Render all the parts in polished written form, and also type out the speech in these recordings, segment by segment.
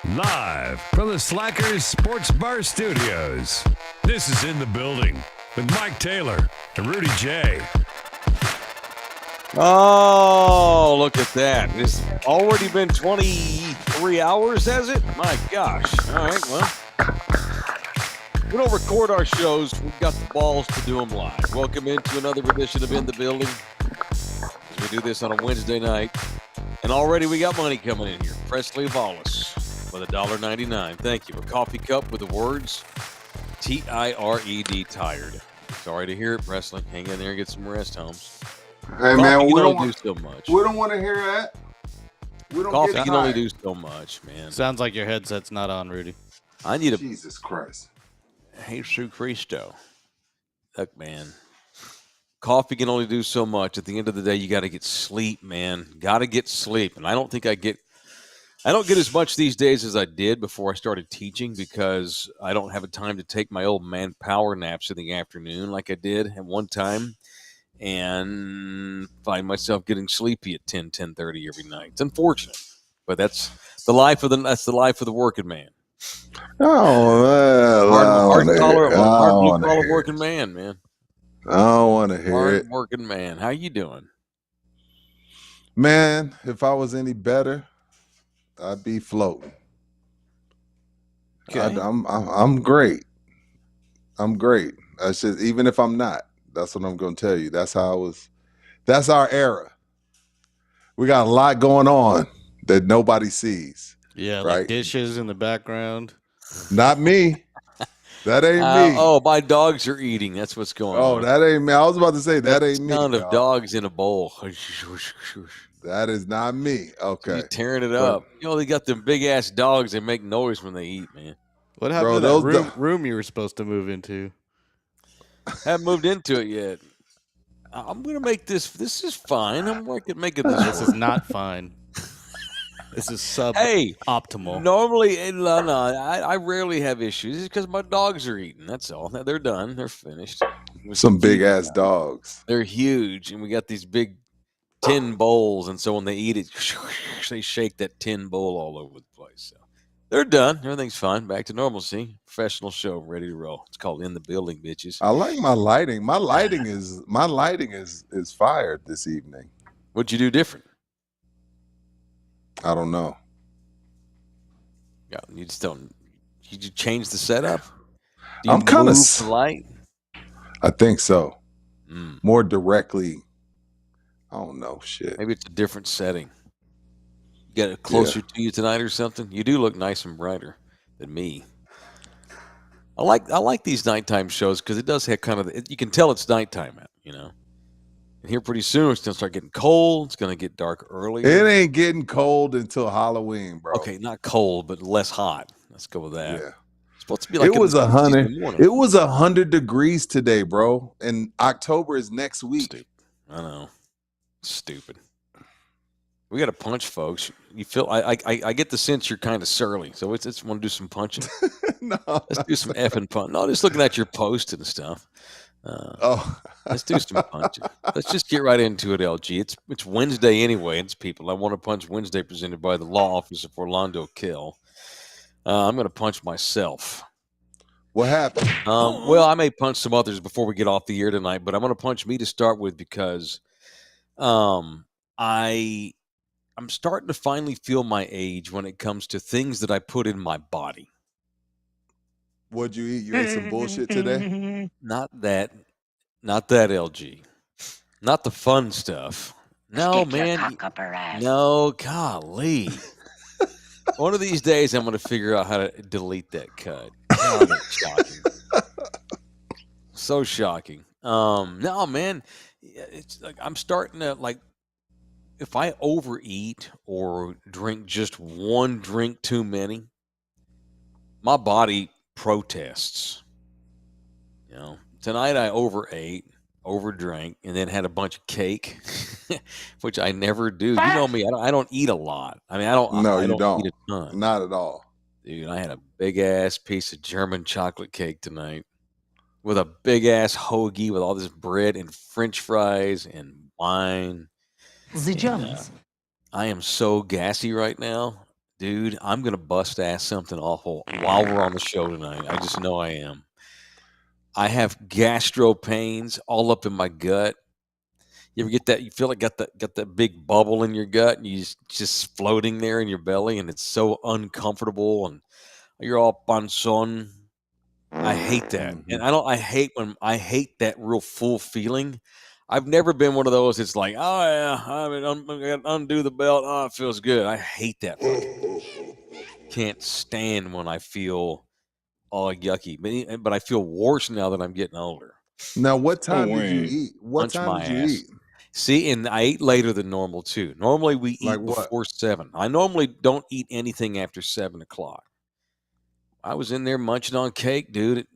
Live from the Slackers Sports Bar Studios, this is In the Building with Mike Taylor and Rudy Jay. Oh, look at that. It's already been 23 hours, has it? My gosh. All right, well, we don't record our shows. We've got the balls to do them live. Welcome into another edition of In the Building. As we do this on a Wednesday night. And already we got money coming in here. Presley Wallace with $1.99. Thank you. A coffee cup with the words T-I-R-E-D, tired. Sorry to hear it, Presley. Hang in there and get some rest, Holmes. Hey, man, we don't do so much. We don't want to hear that. We don't Coffee get can only do so much, man. Sounds like your headset's not on, Rudy. I need a Jesus Christ. Jesus Cristo. Look, man. Coffee can only do so much. At the end of the day, you got to get sleep, man. Got to get sleep. And I don't get as much these days as I did before I started teaching because I don't have a time to take my old man power naps in the afternoon like I did at one time and find myself getting sleepy at 10:30 every night. It's unfortunate, but that's the life of the working man. Oh, well, Hard blue-collar working man, man. I don't want to hear it. Working man. How you doing? Man, if I was any better, I'd be floating. Okay. I'm great. I'm great. I should, even if I'm not. That's what I'm going to tell you. That's how I was. That's our era. We got a lot going on that nobody sees. Yeah, right? Like dishes in the background. Not me. That ain't me. Oh, my dogs are eating. That's what's going on. Oh, that ain't me. I was about to say that ain't me. Sound of dogs in a bowl. That is not me. Okay. You're tearing it up. You know, they got them big ass dogs that make noise when they eat, man. What happened to that room you were supposed to move into? Haven't moved into it yet. I'm gonna make this. This is fine. I'm making this. This is not fine. This is optimal. Normally, I rarely have issues. It's because my dogs are eating. That's all. They're done. They're finished. Some big ass dogs. They're huge, and we got these big tin bowls, and so when they eat it, they shake that tin bowl all over the place. So they're done. Everything's fine. Back to normalcy. Professional show, ready to roll. It's called In the Building, bitches. I like my lighting. My lighting is fired this evening. What'd you do different? I don't know. Yeah, you just don't. Did you change the setup? I'm kind of light. I think so. More directly. I don't know. Shit. Maybe it's a different setting. Get it closer to you tonight or something. You do look nice and brighter than me. I like these nighttime shows because it does have kind of. You can tell it's nighttime out. You know. And here pretty soon it's gonna start getting cold. It's gonna get dark early. It ain't getting cold until Halloween, bro. Okay, not cold, but less hot. Let's go with that. Yeah. It's supposed to be like it was 100. It was 100 degrees today, bro. And October is next week. Stupid. I know. Stupid. We got to punch, folks. You feel? I get the sense you're kind of surly, so it's want to do some punching. No, let's do some effing punch. No, just looking at your post and stuff. Let's do some punching. Let's just get right into it, LG. It's Wednesday anyway. It's people. I want to punch Wednesday, presented by the law office of Orlando Kill. I'm going to punch myself. What happened? Well, I may punch some others before we get off the air tonight, but I'm going to punch me to start with because I'm starting to finally feel my age when it comes to things that I put in my body. What'd you eat? You ate some bullshit today? Not that, LG. Not the fun stuff. No, Stick man. your cock up her ass. No, golly. One of these days, I'm going to figure out how to delete that cut. God, that's shocking. So shocking. No, man. It's like I'm starting to like. If I overeat or drink just one drink too many, my body protests. You know, tonight I overdrank, and then had a bunch of cake, which I never do. You know me, I don't eat a lot. I mean, I don't. No, I you don't. Eat a ton. Not at all. Dude, I had a big ass piece of German chocolate cake tonight with a big ass hoagie with all this bread and French fries and wine. The Germans. I am so gassy right now. Dude, I'm going to bust ass something awful while we're on the show tonight. I just know I am. I have gastro pains all up in my gut. You ever get that? You feel like got that big bubble in your gut, and you just floating there in your belly, and it's so uncomfortable, and you're all panzon. I hate that, and I hate that real full feeling. I've never been one of those. It's like, oh yeah, I'm gonna undo the belt. Oh, it feels good. I hate that. Can't stand when I feel all yucky, but I feel worse now that I'm getting older. Now, what time did you eat? What Punch time my did you ass. eat? See, and I ate later than normal too. Normally we eat Like what? before 7. I normally don't eat anything after 7 o'clock. I was in there munching on cake, dude, at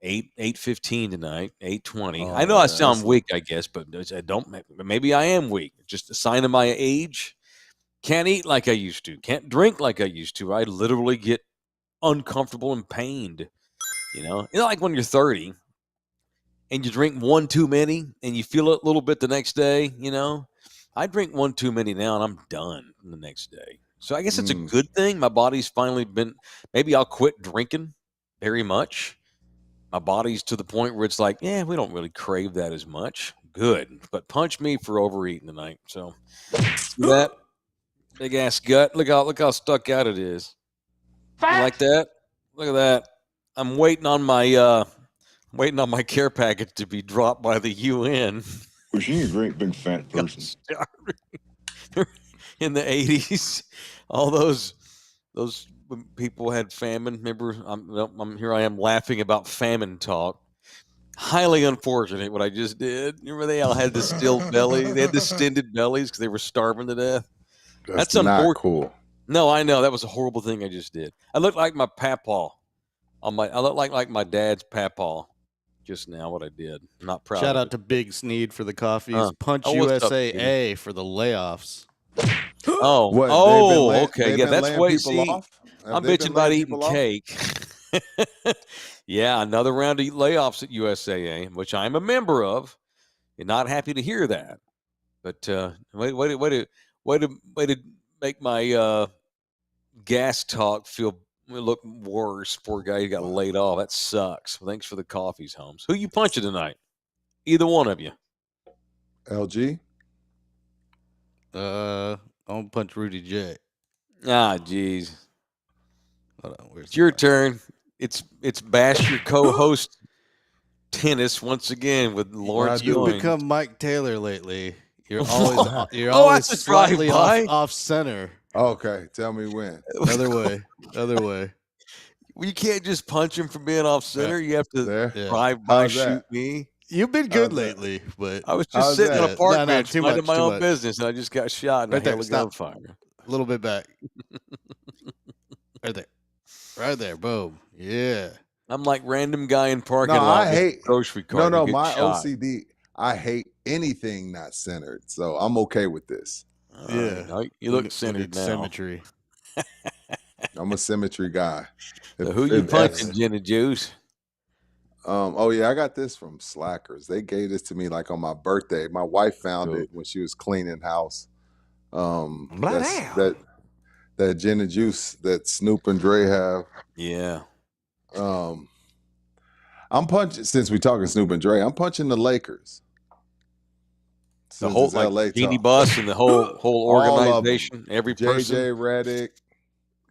8:15 tonight, 8:20. I know I sound weak, I guess, but I don't. Maybe I am weak. Just a sign of my age. Can't eat like I used to. Can't drink like I used to. I literally get uncomfortable and pained. You know, like when you're 30 and you drink one too many and you feel it a little bit the next day. You know, I drink one too many now and I'm done the next day. So I guess it's a good thing. My body's finally been. Maybe I'll quit drinking very much. My body's to the point where it's like, yeah, we don't really crave that as much. Good, but punch me for overeating tonight. So see that big ass gut. Look how stuck out it is. You like that? Look at that. I'm waiting on my care package to be dropped by the UN. Was she a great big fat person? In the 80s, all those people had famine. Remember, here I am laughing about famine talk. Highly unfortunate what I just did. Remember, they all had the still belly. They had distended bellies because they were starving to death. That's not unfortunate. Cool. No, I know that was a horrible thing I just did. I looked like my papaw. I look like my dad's papaw just now. What I did. I'm not proud. Shout of out it. to Big Sneed for the coffees. Punch what's up, USAA for the layoffs. Okay, yeah, that's way. See, I'm bitching about eating cake. Yeah, another round of layoffs at USAA, which I'm a member of. You're not happy to hear that, but way to make my gas talk look worse. Poor guy, he got laid off. That sucks. Well, thanks for the coffees, Holmes. Who you punching tonight? Either one of you. LG. I'm gonna punch Rudy J. Ah, jeez. Hold on, it's your turn. It's bash your co-host tennis once again with Lawrence. You've become Mike Taylor lately. You're always slightly off center. Okay, tell me when. Other way. Well, you can't just punch him for being off center. You have to drive by, shoot me. You've been good lately, but I was just sitting on a park bench minding my own much. business, and I just got shot in a gunfire. A little bit back. Right there. Boom. Yeah. I'm like random guy in parking lot. I hate grocery cart. No, my shot. OCD. I hate anything not centered, so I'm okay with this. You look centered now. Symmetry. I'm a symmetry guy. So who you punching, Gin and Juice? I got this from Slackers. They gave this to me like on my birthday. My wife found it when she was cleaning house. That Gin and Juice that Snoop and Dre have. Yeah. I'm punching, since we talking Snoop and Dre, I'm punching the Lakers. The whole Genie Bus and the whole organization, every person. JJ Redick.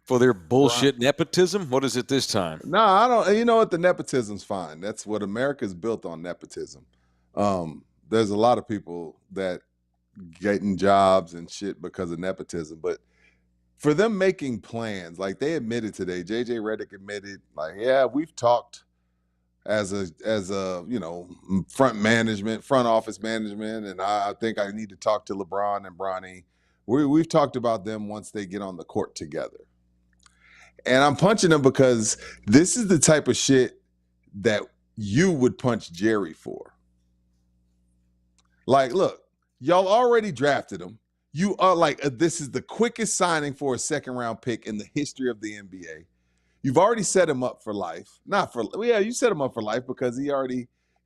For their bullshit nepotism? What is it this time? No, I don't. You know what? The nepotism's fine. That's what America's built on, nepotism. There's a lot of people that getting jobs and shit because of nepotism, but for them making plans, like they admitted today, JJ Redick admitted, like, yeah, we've talked as a front office management, and I think I need to talk to LeBron and Bronny. We've talked about them once they get on the court together. And I'm punching them because this is the type of shit that you would punch Jerry for. Like, look, y'all already drafted him. You are like, this is the quickest signing for a second-round pick in the history of the NBA. You've already set him up for life. You set him up for life because he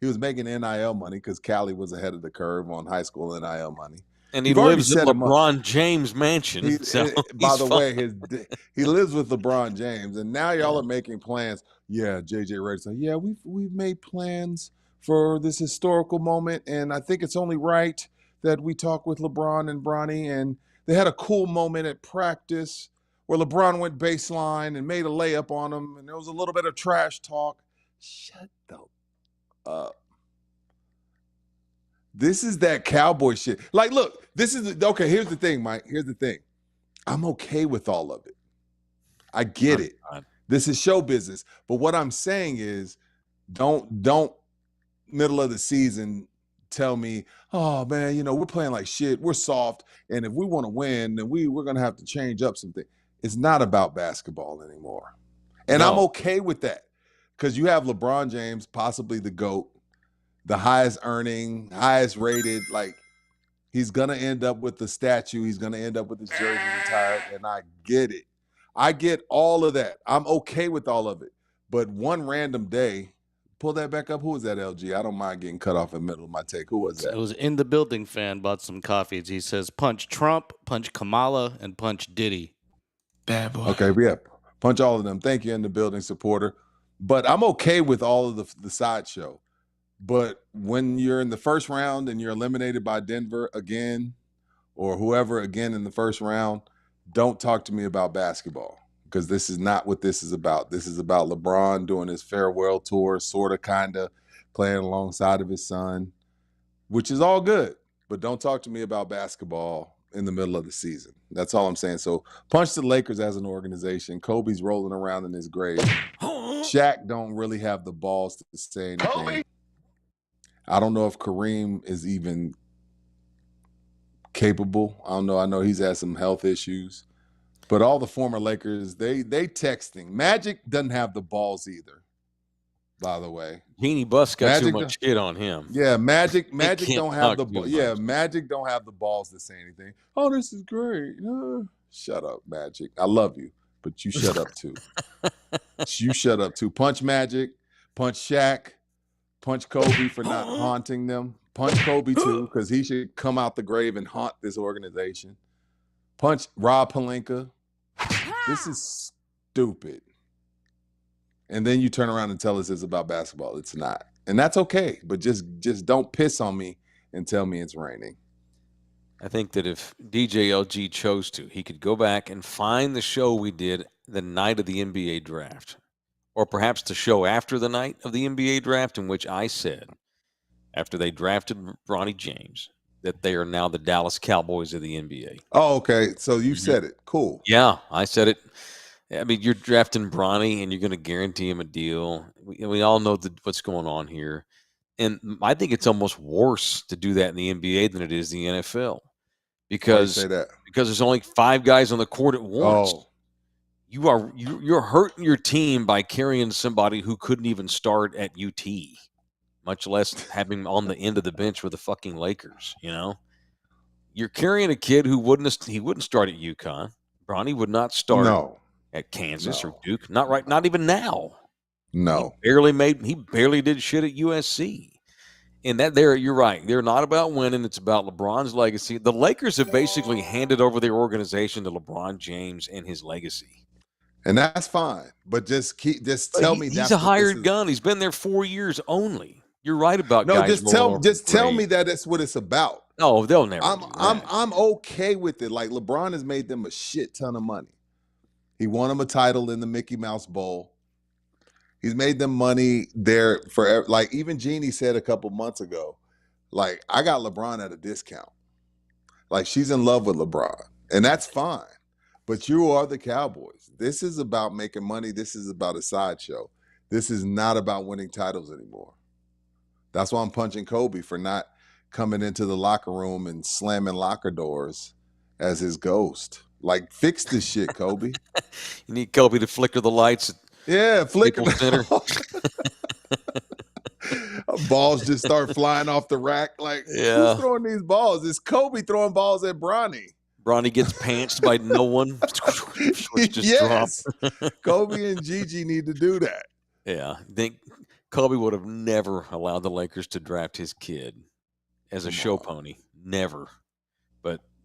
was making NIL money because Cali was ahead of the curve on high school NIL money. And he You've already lives in set him up. LeBron James' mansion. By the way, he lives with LeBron James, and now y'all are making plans. Yeah, JJ Redick's like, yeah, we've made plans for this historical moment, and I think it's only right that we talk with LeBron and Bronny. And they had a cool moment at practice where LeBron went baseline and made a layup on him, and there was a little bit of trash talk. Shut up. This is that cowboy shit. Like, look, okay, here's the thing, Mike. Here's the thing. I'm okay with all of it. I get it. This is show business. But what I'm saying is don't middle of the season tell me, oh man, we're playing like shit. We're soft. And if we want to win, then we're gonna have to change up something. It's not about basketball anymore. And I'm okay with that. Because you have LeBron James, possibly the GOAT, the highest earning, highest rated. Like, he's going to end up with the statue. He's going to end up with his jersey retired. And I get it. I get all of that. I'm okay with all of it. But one random day, pull that back up. Who was that, LG? I don't mind getting cut off in the middle of my take. Who was that? It was In the Building fan bought some coffees. He says, punch Trump, punch Kamala, and punch Diddy. Bad boy. Okay, yeah. Punch all of them. Thank you, In the Building supporter. But I'm okay with all of the sideshow. But when you're in the first round and you're eliminated by Denver again, or whoever again in the first round, don't talk to me about basketball, because this is not what this is about. This is about LeBron doing his farewell tour, sort of, kind of, playing alongside of his son, which is all good. But don't talk to me about basketball in the middle of the season. That's all I'm saying. So punch the Lakers as an organization. Kobe's rolling around in his grave. Shaq don't really have the balls to say anything. Kobe. I don't know if Kareem is even capable. I don't know. I know he's had some health issues. But all the former Lakers, they texting. Magic doesn't have the balls either, by the way. Jeannie Buss got too much shit on him. Yeah, Magic don't have the Magic don't have the balls to say anything. Oh, this is great. Shut up, Magic. I love you, but you shut up too. You shut up too. Punch Magic, punch Shaq, punch Kobe for not haunting them. Punch Kobe too, because he should come out the grave and haunt this organization. Punch Rob Pelinka. This is stupid. And then you turn around and tell us it's about basketball. It's not. And that's okay. But just don't piss on me and tell me it's raining. I think that if DJLG chose to, he could go back and find the show we did the night of the NBA draft, or perhaps the show after the night of the NBA draft, in which I said, after they drafted Ronnie James, that they are now the Dallas Cowboys of the NBA. Oh, okay. So you said it. Cool. Yeah, I said it. I mean, you're drafting Bronny, and you're going to guarantee him a deal. We all know what's going on here. And I think it's almost worse to do that in the NBA than it is the NFL. Because there's only 5 guys on the court at once. Oh. You're hurting your team by carrying somebody who couldn't even start at UT, much less having him on the end of the bench with the fucking Lakers, You're carrying a kid who wouldn't start at UConn. Bronny would not start at Kansas or Duke. Not even now. No. He barely did shit at USC. And you're right. They're not about winning. It's about LeBron's legacy. The Lakers have basically handed over their organization to LeBron James and his legacy. And that's fine. But just tell me he's a hired gun. He's been there 4 years only. You're right about guys. Just tell me that that's what it's about. No, they'll never. I'm okay with it. Like, LeBron has made them a shit ton of money. He won them a title in the Mickey Mouse Bowl. He's made them money there forever. Like, even Jeannie said a couple months ago, like, I got LeBron at a discount. Like, she's in love with LeBron. And that's fine. But you are the Cowboys. This is about making money. This is about a sideshow. This is not about winning titles anymore. That's why I'm punching Kobe for not coming into the locker room and slamming locker doors as his ghost. Like, fix this shit, Kobe. You need Kobe to flicker the lights. Yeah, flicker Center. Balls just start flying off the rack. Like, who's throwing these balls? It's Kobe throwing balls at Bronny. Bronny gets pantsed by no one. Yes. Kobe and Gigi need to do that. Yeah. I think Kobe would have never allowed the Lakers to draft his kid as a show pony. Never.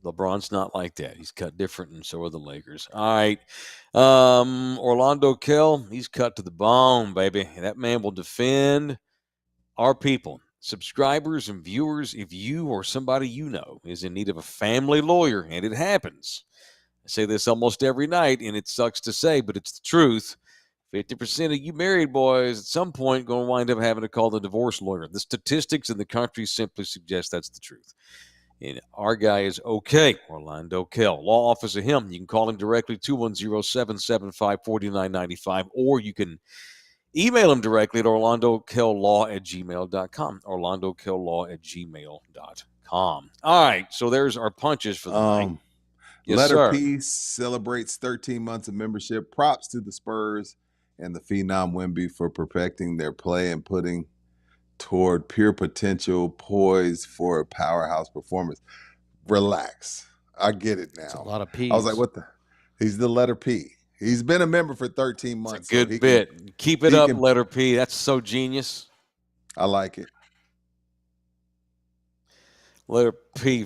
LeBron's not like that. He's cut different, and so are the Lakers. All right. Orlando Kell, he's cut to the bone, baby. That man will defend our people, subscribers and viewers. If you or somebody you know is in need of a family lawyer, and it happens, I say this almost every night, and it sucks to say, but it's the truth. 50% of you married boys at some point going to wind up having to call the divorce lawyer. The statistics in the country simply suggest that's the truth. And our guy is okay, Orlando Kell. Law office of him. You can call him directly, 210-775-4995, or you can email him directly at orlandokell.law@gmail.com. orlandokell.law@gmail.com. All right, so there's our punches for the night. Yes, Letter sir. P celebrates 13 months of membership. Props to the Spurs and the Phenom Wemby for perfecting their play and putting toward pure potential, poised for a powerhouse performance. Relax. I get it now. It's a lot of P's. I was like, what the? He's the letter P. He's been a member for 13 months. It's a good bit. Keep it up, letter P. That's so genius. I like it. Letter P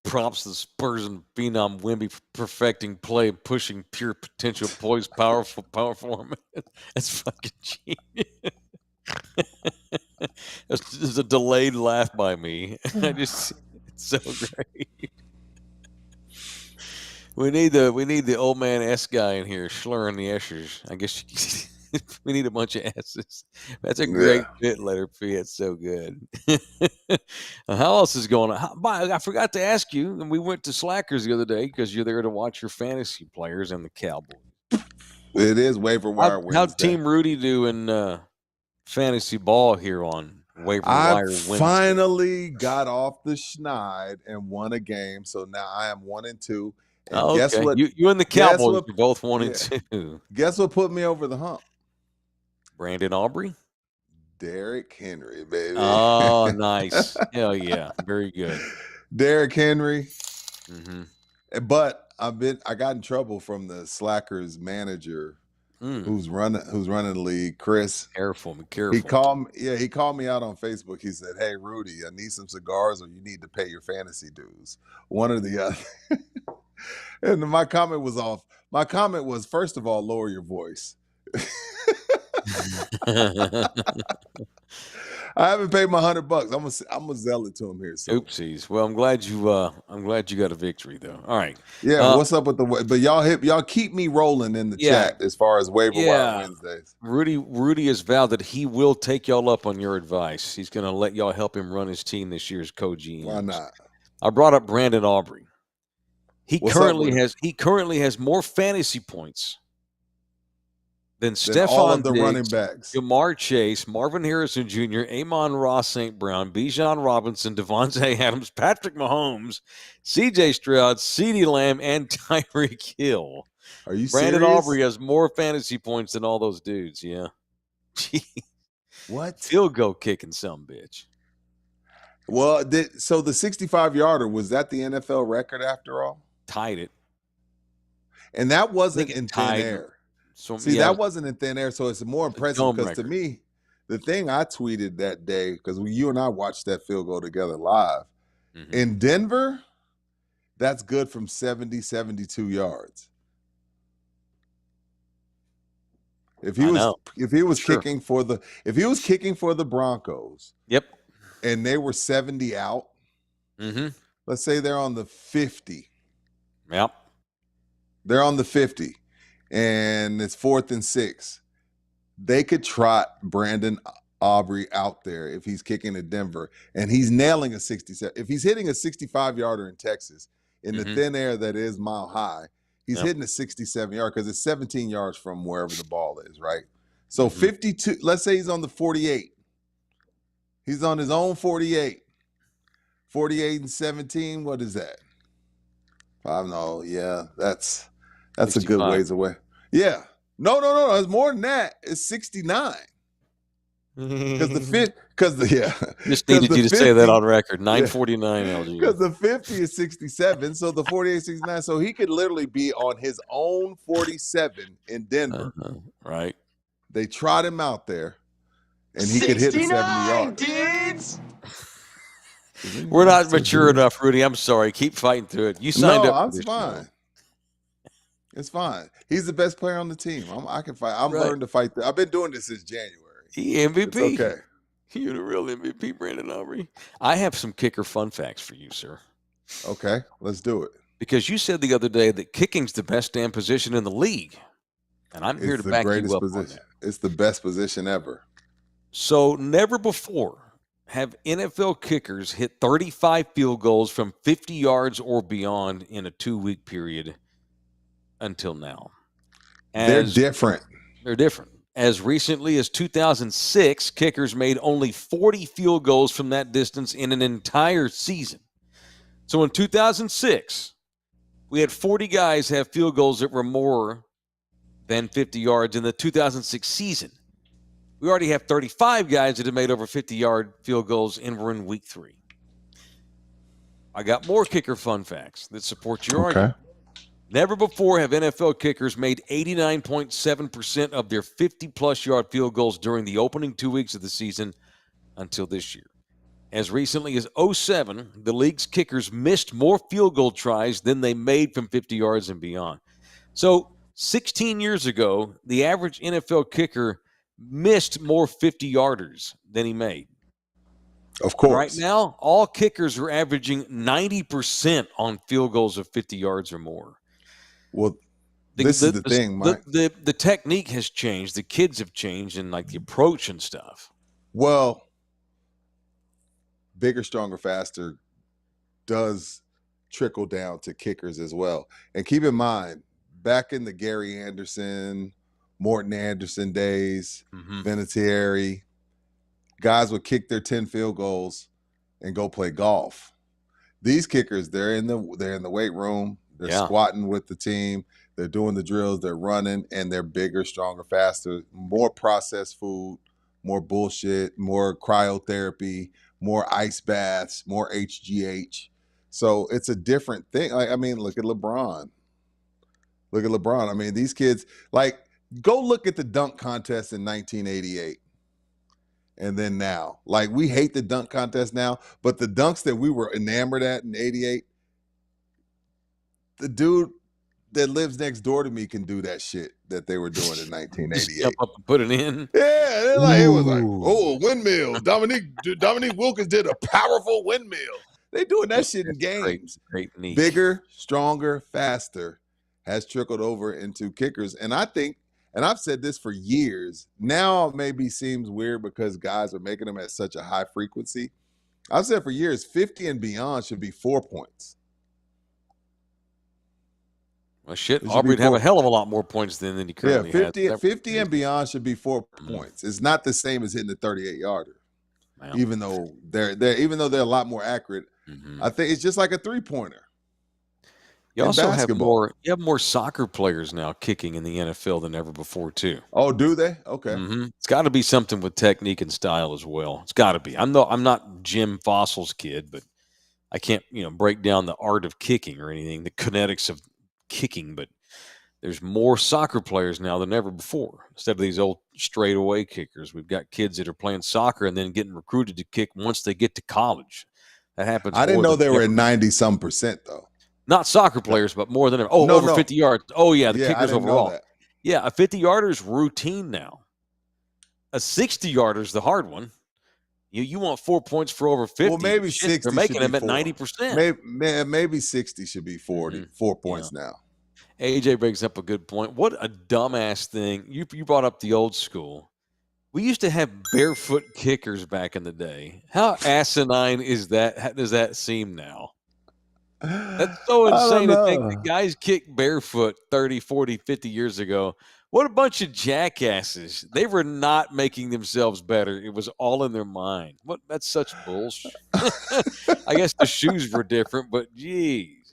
prompts the Spurs and Phenom Wemby for perfecting play and pushing pure potential, poised, powerful performance. That's fucking genius. There's a delayed laugh by me. It's so great. We need the old man S guy in here slurring the S's. I guess we need a bunch of S's. That's a great bit, letter P. It's so good. How else is going on? I forgot to ask you, and we went to Slackers the other day because you're there to watch your fantasy players and the Cowboys. It is waiver wire Wednesday. How'd Team Rudy do in fantasy ball here on waiver wire Wednesday? I finally got off the schneid and won a game, so now I am 1-2. And guess what? You and the Cowboys are both 1-2. Guess what put me over the hump? Brandon Aubrey? Derrick Henry, baby. Oh, nice. Hell yeah. Very good. Derrick Henry. Mm-hmm. But I got in trouble from the Slackers manager who's running the league, Chris. Careful. He called me out on Facebook. He said, "Hey, Rudy, I need some cigars, or you need to pay your fantasy dues. One or the other." And my comment was off. My comment was, first of all, lower your voice. I haven't paid my $100. I'm gonna sell it to him here. So. Oopsies. Well, I'm glad you got a victory though. All right. Yeah. What's up with but y'all keep me rolling in the chat as far as waiver wire Wednesdays. Rudy has vowed that he will take y'all up on your advice. He's gonna let y'all help him run his team this year as co-GM. Why not? I brought up Brandon Aubrey. He currently has more fantasy points than all of Stephon the Diggs, running backs, Jamar Chase, Marvin Harrison Jr., Amon-Ra St. Brown, Bijan Robinson, Devontae Adams, Patrick Mahomes, C.J. Stroud, CeeDee Lamb, and Tyreek Hill. Are you Brandon serious? Aubrey has more fantasy points than all those dudes. Yeah. What? Field goal kicking some bitch. Well, so the 65-yarder, was that the NFL record after all? Tied it. And that wasn't in thin air. So, that wasn't in thin air, so it's more impressive because to me, the thing I tweeted that day, because you and I watched that field goal together live, in Denver, that's good from 70, 72 yards. If he was kicking for the Broncos, and they were 70 out, let's say they're on the 50. Yep. They're on the 50. And it's 4th and 6. They could trot Brandon Aubrey out there if he's kicking at Denver, and he's nailing a 67. If he's hitting a 65-yarder in Texas in the thin air that is Mile High, he's hitting a 67-yard because it's 17 yards from wherever the ball is, right? So 52. Let's say he's on the 48. He's on his own 48. 48 and 17. What is that? I don't know. Yeah, that's 65. A good ways away. Yeah. No. It's more than that. It's 69. Just needed you to say that on record. 949 LG. Because the 50 is 67, so the 48 is 69. So he could literally be on his own 47 in Denver. Right. They trot him out there, and he could hit the 70 yards. Dudes. We're not mature enough, Rudy. I'm sorry. Keep fighting through it. You signed up for this fine. show. It's fine. He's the best player on the team. I can fight. I'm Right. learning to fight. I've been doing this since January. He MVP. It's okay. You're the real MVP, Brandon Aubrey. I have some kicker fun facts for you, sir. Okay, let's do it. Because you said the other day that kicking's the best damn position in the league. And I'm here to back you up on that. It's the best position ever. So never before have NFL kickers hit 35 field goals from 50 yards or beyond in a 2-week period until now. They're different. They're different. As recently as 2006, kickers made only 40 field goals from that distance in an entire season. So in 2006, we had 40 guys have field goals that were more than 50 yards in the 2006 season. We already have 35 guys that have made over 50-yard field goals, and we're in week 3. I got more kicker fun facts that support your argument. Never before have NFL kickers made 89.7% of their 50-plus yard field goals during the opening 2 weeks of the season until this year. As recently as 2007, the league's kickers missed more field goal tries than they made from 50 yards and beyond. So 16 years ago, the average NFL kicker missed more 50-yarders than he made. Of course. Right now, all kickers are averaging 90% on field goals of 50 yards or more. Well, this is the thing, Mike. The technique has changed. The kids have changed, and like the approach and stuff. Well, bigger, stronger, faster does trickle down to kickers as well. And keep in mind, back in the Gary Anderson, Morton Anderson days, Vinatieri, guys would kick their 10 field goals and go play golf. These kickers, they're in the weight room. They're squatting with the team. They're doing the drills. They're running, and they're bigger, stronger, faster, more processed food, more bullshit, more cryotherapy, more ice baths, more HGH. So it's a different thing. Like, I mean, look at LeBron. Look at LeBron. I mean, these kids, like, go look at the dunk contest in 1988. And then now, like, we hate the dunk contest now, but the dunks that we were enamored at in 88, the dude that lives next door to me can do that shit that they were doing in 1988. Jump up and put it in. Yeah, like, it was like, oh, windmill. Dominique Wilkins did a powerful windmill. They doing that shit in games. Great knee. Bigger, stronger, faster has trickled over into kickers. And I think, and I've said this for years, now it maybe seems weird because guys are making them at such a high frequency. I've said for years, 50 and beyond should be 4 points. Well, shit, Aubrey'd have a hell of a lot more points than he currently has. 50 and beyond should be 4 points. It's not the same as hitting the 38-yarder. Wow. Even though they're a lot more accurate. I think it's just like a three-pointer. You also have more soccer players now kicking in the NFL than ever before, too. Oh, do they? Okay. It's got to be something with technique and style as well. It's got to be. I'm not Jim Fossil's kid, but I can't break down the art of kicking or anything, the kinetics of kicking, but there's more soccer players now than ever before. Instead of these old straightaway kickers, we've got kids that are playing soccer and then getting recruited to kick once they get to college. That happens. I didn't know they were at 90-some% though. Not soccer players, but more than ever. Over 50 yards. Oh yeah, the kickers overall. Yeah, a 50-yarder is routine now. A 60-yarder is the hard one. You want 4 points for over 50. Well, maybe 60. They're making them at 90%. Maybe 60 should be 40. 4 points now. AJ brings up a good point. What a dumbass thing. You brought up the old school. We used to have barefoot kickers back in the day. How asinine is that? How does that seem now? That's so insane to think that guys kicked barefoot 30, 40, 50 years ago. What a bunch of jackasses. They were not making themselves better. It was all in their mind. That's such bullshit. I guess the shoes were different, but geez.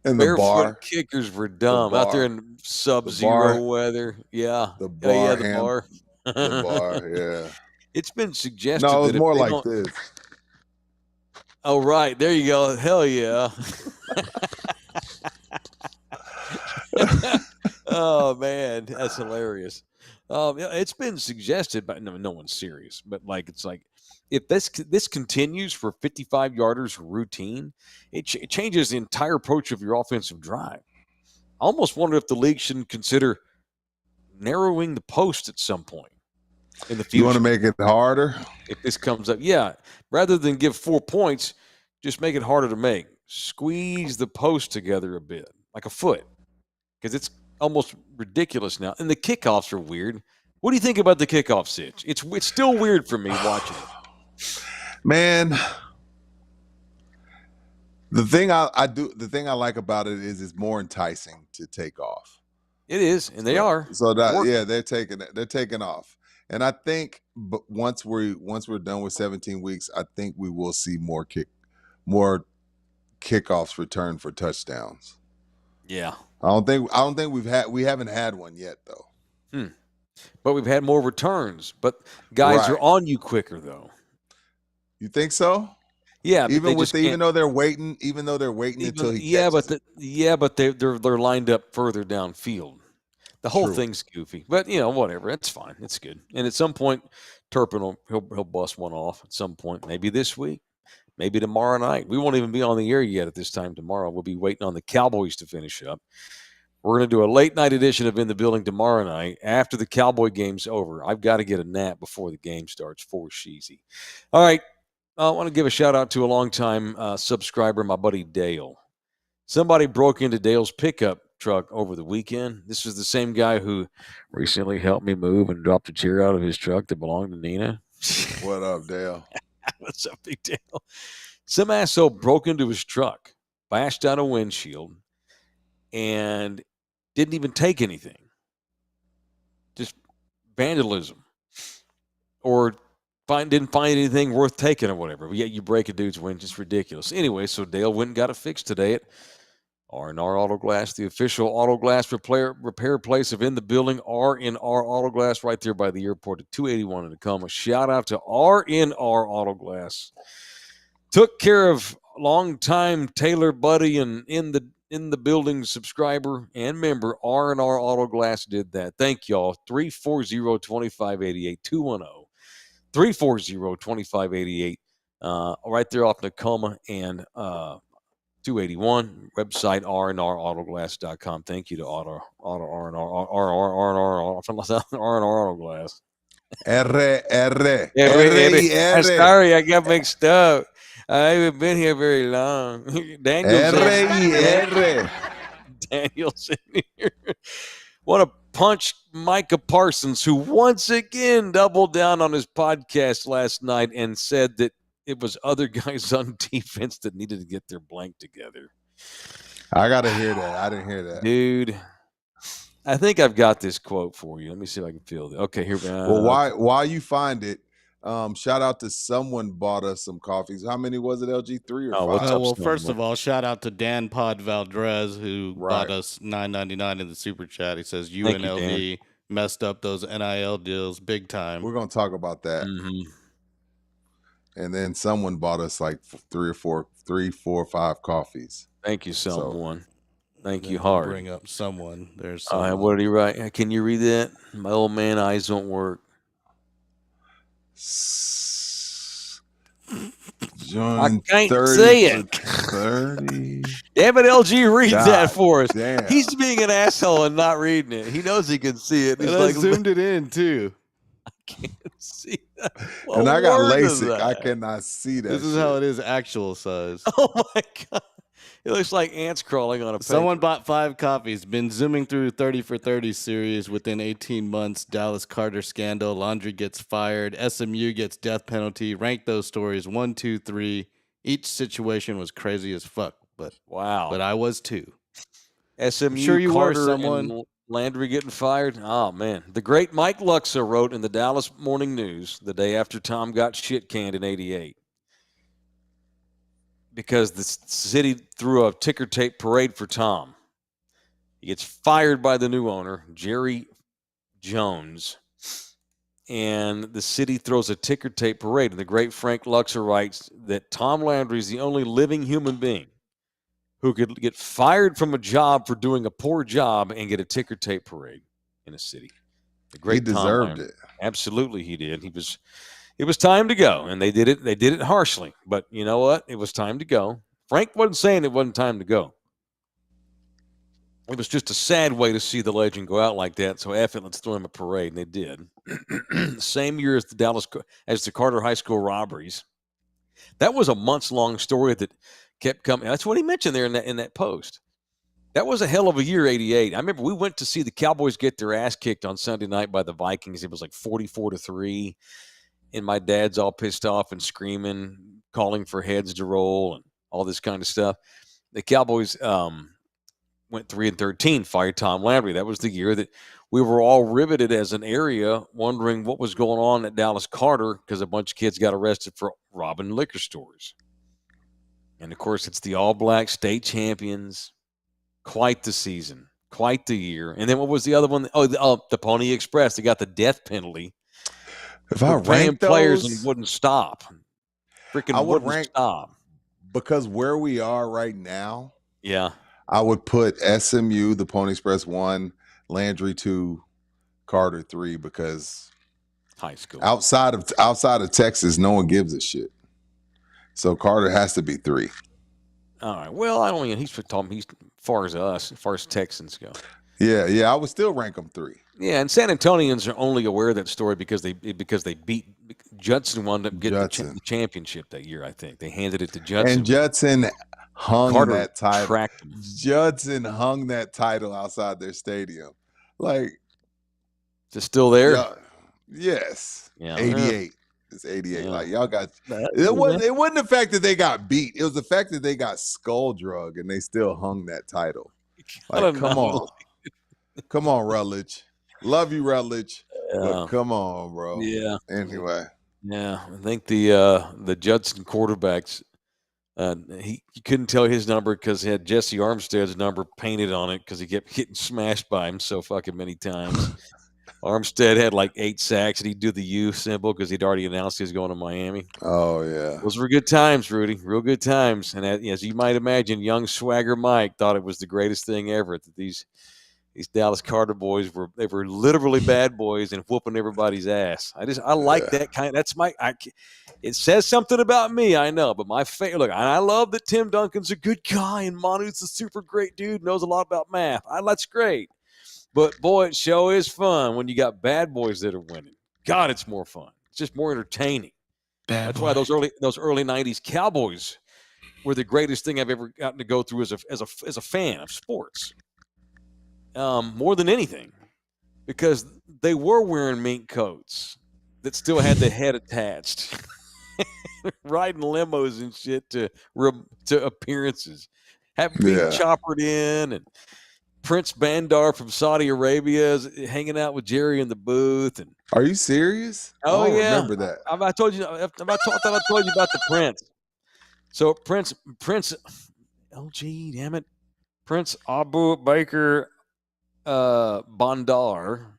And the barefoot kickers were dumb out there in sub-zero weather. Yeah. The bar. The bar. The bar, yeah. It's been suggested. No, it was that more like this. Oh, right. There you go. Hell yeah. Oh man, that's hilarious. Yeah, it's been suggested, but no one's serious. But it's like if this continues for 55-yarders routine, it changes the entire approach of your offensive drive. I almost wonder if the league should consider narrowing the post at some point in the future. You want to make it harder? If this comes up, yeah, rather than give 4 points, just make it harder to make. Squeeze the post together a bit, like a foot, because it's almost ridiculous now. And the kickoffs are weird. What do you think about the kickoff sitch? It's still weird for me watching it. Man, the thing I like about it is it's more enticing to take off. It is, and they are. So they're taking off. And I think once we're done with 17 weeks, I think we will see more kickoffs return for touchdowns. Yeah. I don't think we haven't had one yet though. But we've had more returns. But guys are on you quicker though. You think so? Yeah, even though they're waiting until he catches but they're lined up further downfield. The whole thing's goofy, but whatever. It's fine. It's good. And at some point, Turpin he'll bust one off at some point. Maybe this week, maybe tomorrow night. We won't even be on the air yet at this time tomorrow. We'll be waiting on the Cowboys to finish up. We're going to do a late night edition of In the Building tomorrow night after the Cowboy game's over. I've got to get a nap before the game starts for Sheezy. All right. I want to give a shout out to a longtime subscriber, my buddy Dale. Somebody broke into Dale's pickup truck over the weekend. This is the same guy who recently helped me move and dropped a chair out of his truck that belonged to Nina. What up, Dale? What's up, big Dale? Some asshole broke into his truck, bashed out a windshield, and didn't even take anything. Just vandalism. Or didn't find anything worth taking or whatever. But yet you break a dude's windshield. It's ridiculous. Anyway, so Dale went and got it fixed today at R&R Auto Glass, the official auto glass repair place of In the Building. R&R Auto Glass right there by the airport at 281 in Tacoma. Shout out to R&R Auto Glass. Took care of longtime Taylor buddy and In the Building subscriber and member. R&R Auto Glass did that. Thank y'all. 340-2588 210-340-2588 right there off Tacoma and 281 website rnrautoglass.com. Thank you to R&R Auto Glass. R. Sorry, I got mixed up. I haven't been here very long. Daniel's in here. Want to punch Micah Parsons, who once again doubled down on his podcast last night and said that it was other guys on defense that needed to get their blank together. I got to hear that. I didn't hear that. Dude, I think I've got this quote for you. Let me see if I can feel it. Okay, here we go. Well, while you find it, shout out to someone bought us some coffees. How many was it, LG? 3 or 5? Well, first of all, shout out to Dan Pod Valdrez, who bought us $9.99 in the super chat. He says UNLV messed up those NIL deals big time. We're going to talk about that. Mm-hmm. And then someone bought us like 3 or 5 coffees. Thank you, someone. Thank you hard. Bring up someone. There's someone. What did he write? Can you read that? My old man eyes don't work. John, I can't see it. 30. Damn it, LG, read that for us. Damn. He's being an asshole and not reading it. He knows he can see it. He's I zoomed it in, too. I can't see that. And I got LASIK. I cannot see that. This is how it is actual size. Oh, my God. It looks like ants crawling on a paper. Someone bought 5 copies. Been zooming through 30 for 30 series within 18 months. Dallas Carter scandal. Laundry gets fired. SMU gets death penalty. Rank those stories 1, 2, 3. Each situation was crazy as fuck. But wow. But I was too. SMU, sure you Carter, were someone. And Landry getting fired. Oh, man. The great Mike Luxa wrote in the Dallas Morning News the day after Tom got shit canned in 88. Because the city threw a ticker tape parade for Tom. He gets fired by the new owner, Jerry Jones. And the city throws a ticker tape parade. And the great Frank Luxer writes that Tom Landry is the only living human being who could get fired from a job for doing a poor job and get a ticker tape parade in a city. The great He deserved Tom it. Absolutely, he did. It was time to go, and they did it. They did it harshly, but you know what? It was time to go. Frank wasn't saying it wasn't time to go. It was just a sad way to see the legend go out like that. So F it, let's throw him a parade, and they did. Same year as the Carter High School robberies. That was a months-long story that kept coming. That's what he mentioned there in that post. That was a hell of a year, 88. I remember we went to see the Cowboys get their ass kicked on Sunday night by the Vikings. It was like 44-3, and my dad's all pissed off and screaming, calling for heads to roll and all this kind of stuff. The Cowboys went 3-13, fired Tom Landry. That was the year that we were all riveted as an area, wondering what was going on at Dallas Carter because a bunch of kids got arrested for robbing liquor stores. And, of course, it's the all-black state champions. Quite the season. Quite the year. And then what was the other one? Oh, the Pony Express. They got the death penalty. If I rank players those, and wouldn't stop. I would wouldn't rank stop. because where we are right now. Yeah. I would put SMU, the Pony Express 1, Landry 2, Carter 3, because high school outside of Texas, no one gives a shit. So Carter has to be 3. All right. Well, I don't mean he's talking. He's far as Texans go. Yeah. I would still rank them 3. Yeah, and San Antonians are only aware of that story because they beat Judson wound up getting the championship that year. I think they handed it to Judson. And Judson hung Carter that title. tracked him. Judson hung that title outside their stadium. Like, is it still there? Yes. Yeah. 88. It's 88. Yeah. Like, y'all got it wasn't the fact that they got beat. It was the fact that they got skull drug and they still hung that title. Like, come on. Come on, Rutledge. Love you, Rutledge. But come on, bro. Yeah. Anyway. Yeah. I think the Judson quarterbacks, he couldn't tell his number because he had Jesse Armstead's number painted on it because he kept getting smashed by him so fucking many times. Armstead had like 8 sacks, and he'd do the U symbol because he'd already announced he was going to Miami. Oh, yeah. Those were good times, Rudy. Real good times. And as you might imagine, young Swagger Mike thought it was the greatest thing ever that these Dallas Carter boys were literally bad boys and whooping everybody's ass. I like that kind. That's it says something about me, I know. But my favorite, look, I love that Tim Duncan's a good guy and Manu's a super great dude, knows a lot about math. That's great. But boy, it sure is fun when you got bad boys that are winning. God, it's more fun. It's just more entertaining. That's why those early '90s Cowboys were the greatest thing I've ever gotten to go through as a fan of sports. More than anything, because they were wearing mink coats that still had the head attached, riding limos and shit to appearances, being choppered in, and Prince Bandar from Saudi Arabia is hanging out with Jerry in the booth. And are you serious? Oh, I don't yeah. remember that. I told you. I thought I told you about the Prince. So Prince. LG, damn it, Prince Abu Bakr Bandar,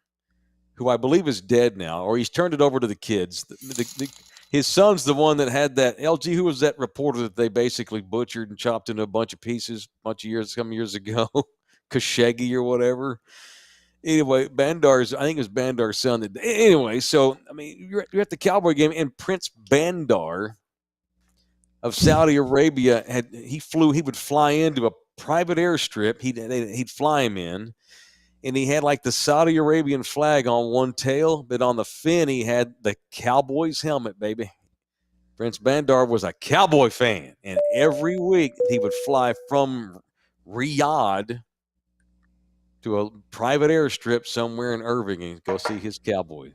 who I believe is dead now, or he's turned it over to the kids. His son's the one that had that. LG, who was that reporter that they basically butchered and chopped into a bunch of pieces some years ago? Khashoggi or whatever. Anyway, I think it was Bandar's son. Anyway, so, I mean, you're at the Cowboy game, and Prince Bandar of Saudi Arabia, he would fly into a private airstrip. He'd fly him in, and he had like the Saudi Arabian flag on one tail, but on the fin he had the Cowboys helmet, baby. Prince Bandar was a Cowboy fan, and every week he would fly from Riyadh to a private airstrip somewhere in Irving and go see his Cowboys.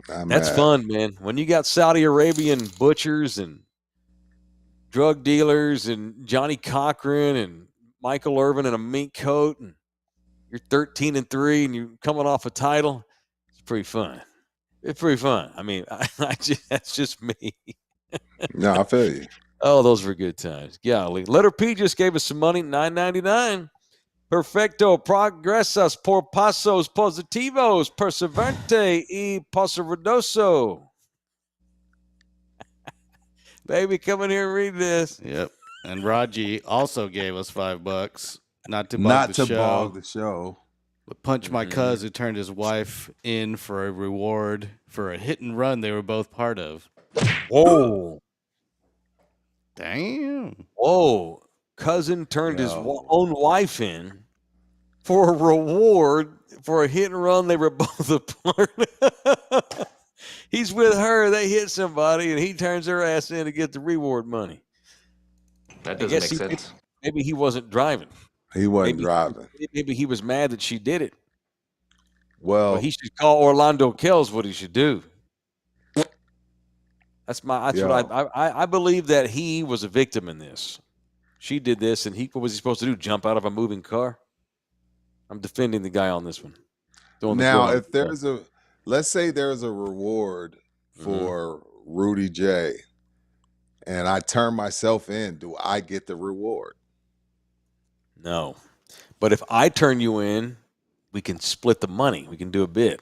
That's fun, man. When you got Saudi Arabian butchers and drug dealers and Johnny Cochran and Michael Irvin in a mink coat, and you're 13-3 and you're coming off a title, it's pretty fun. It's pretty fun. I mean, that's just me. No, I feel you. Oh, those were good times. Golly. Letter P just gave us some money, $9.99. Perfecto, progresas por pasos positivos, perseverante y perseveroso. Baby, come in here and read this. Yep. And Raji also gave us $5 not to bog Not the to show. bog the show. But Punch My Cuz, who turned his wife in for a reward for a hit and run they were both part of. Whoa. Damn. Whoa. Cousin turned his Yo. own wife in for a reward for a hit and run they were both a part. He's with her. They hit somebody, and he turns her ass in to get the reward money. That I doesn't guess make sense. maybe he wasn't driving. He wasn't driving. Maybe he was mad that she did it. Well, Well, he should call Orlando Kells what he should do. That's what I believe that he was a victim in this. She did this, and what was he supposed to do? Jump out of a moving car? I'm defending the guy on this one. now, if let's say there's a reward for Rudy J, and I turn myself in, do I get the reward? No. But if I turn you in, we can split the money. We can do a bid.